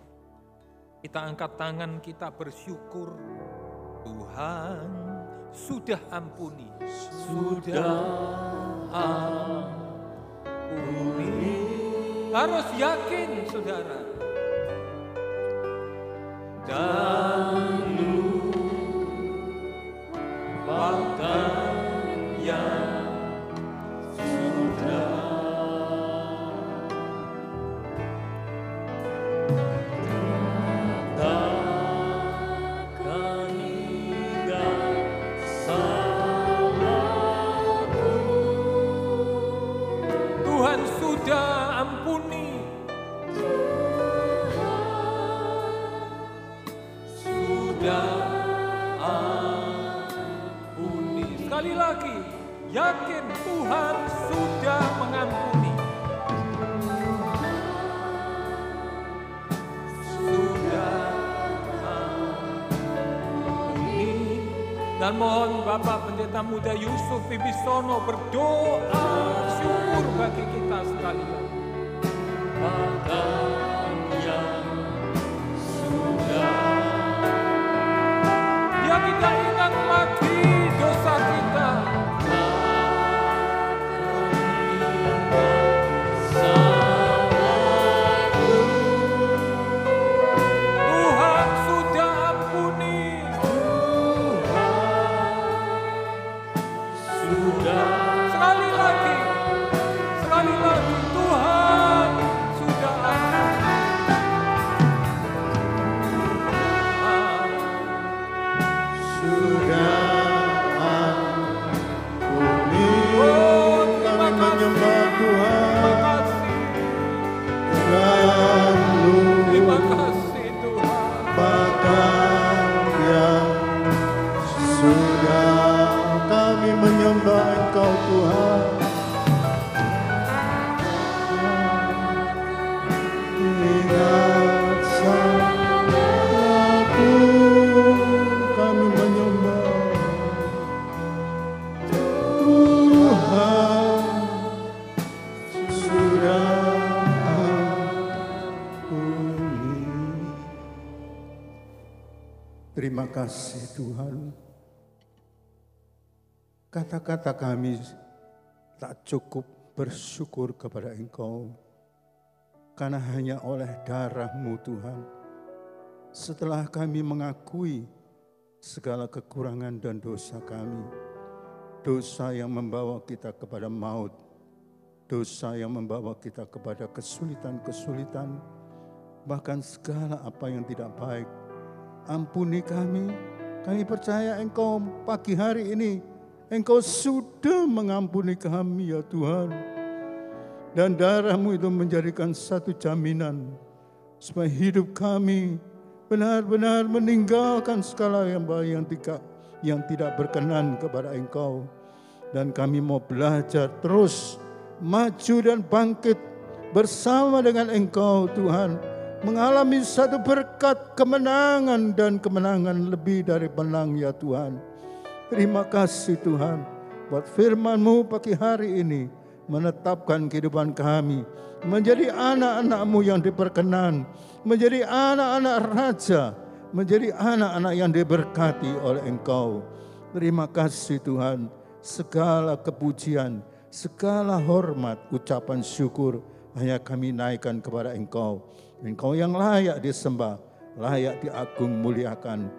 Kita angkat tangan, kita bersyukur. Tuhan sudah ampuni, sudah ampuni. Harus yakin, saudara. Dan lupakan yang sudah. Takkan ingat salahku. Tuhan sudah ampuni. Sudah ampuni. Sekali lagi, yakin Tuhan sudah mengampuni. Sudah ampuni. Dan mohon Bapak Pendeta Muda Yusuf Wibisono berdoa syukur bagi kita sekalian. Bahkan yang sudah. Ya, kita ingat lagi dosa kita. Tuhan sudah ampuni. Sudah. Sekali lagi Tuhan sudah ampuni. Sudah ampuni. Kami menyembah Tuhan. Terima kasih Tuhan. Bahkan yang sudah kami menyembah Engkau Tuhan. Ingat salahku, kami menyembah Tuhan sudah ampuni. Terima kasih Tuhan. Kata-kata kami tak cukup bersyukur kepada Engkau. Karena hanya oleh darah-Mu Tuhan. Setelah kami mengakui segala kekurangan dan dosa kami. Dosa yang membawa kita kepada maut. Dosa yang membawa kita kepada kesulitan-kesulitan. Bahkan segala apa yang tidak baik. Ampuni kami. Kami percaya Engkau pagi hari ini. Engkau sudah mengampuni kami ya Tuhan. Dan darah-Mu itu menjadikan satu jaminan. Supaya hidup kami benar-benar meninggalkan segala yang tidak berkenan kepada Engkau. Dan kami mau belajar terus maju dan bangkit bersama dengan Engkau Tuhan. Mengalami satu berkat kemenangan dan kemenangan lebih dari menang ya Tuhan. Terima kasih Tuhan buat firman-Mu pagi hari ini menetapkan kehidupan kami menjadi anak-anak-Mu yang diperkenan, menjadi anak-anak raja, menjadi anak-anak yang diberkati oleh Engkau. Terima kasih Tuhan, segala kepujian, segala hormat, ucapan syukur hanya kami naikkan kepada Engkau. Engkau yang layak disembah, layak diagung muliakan.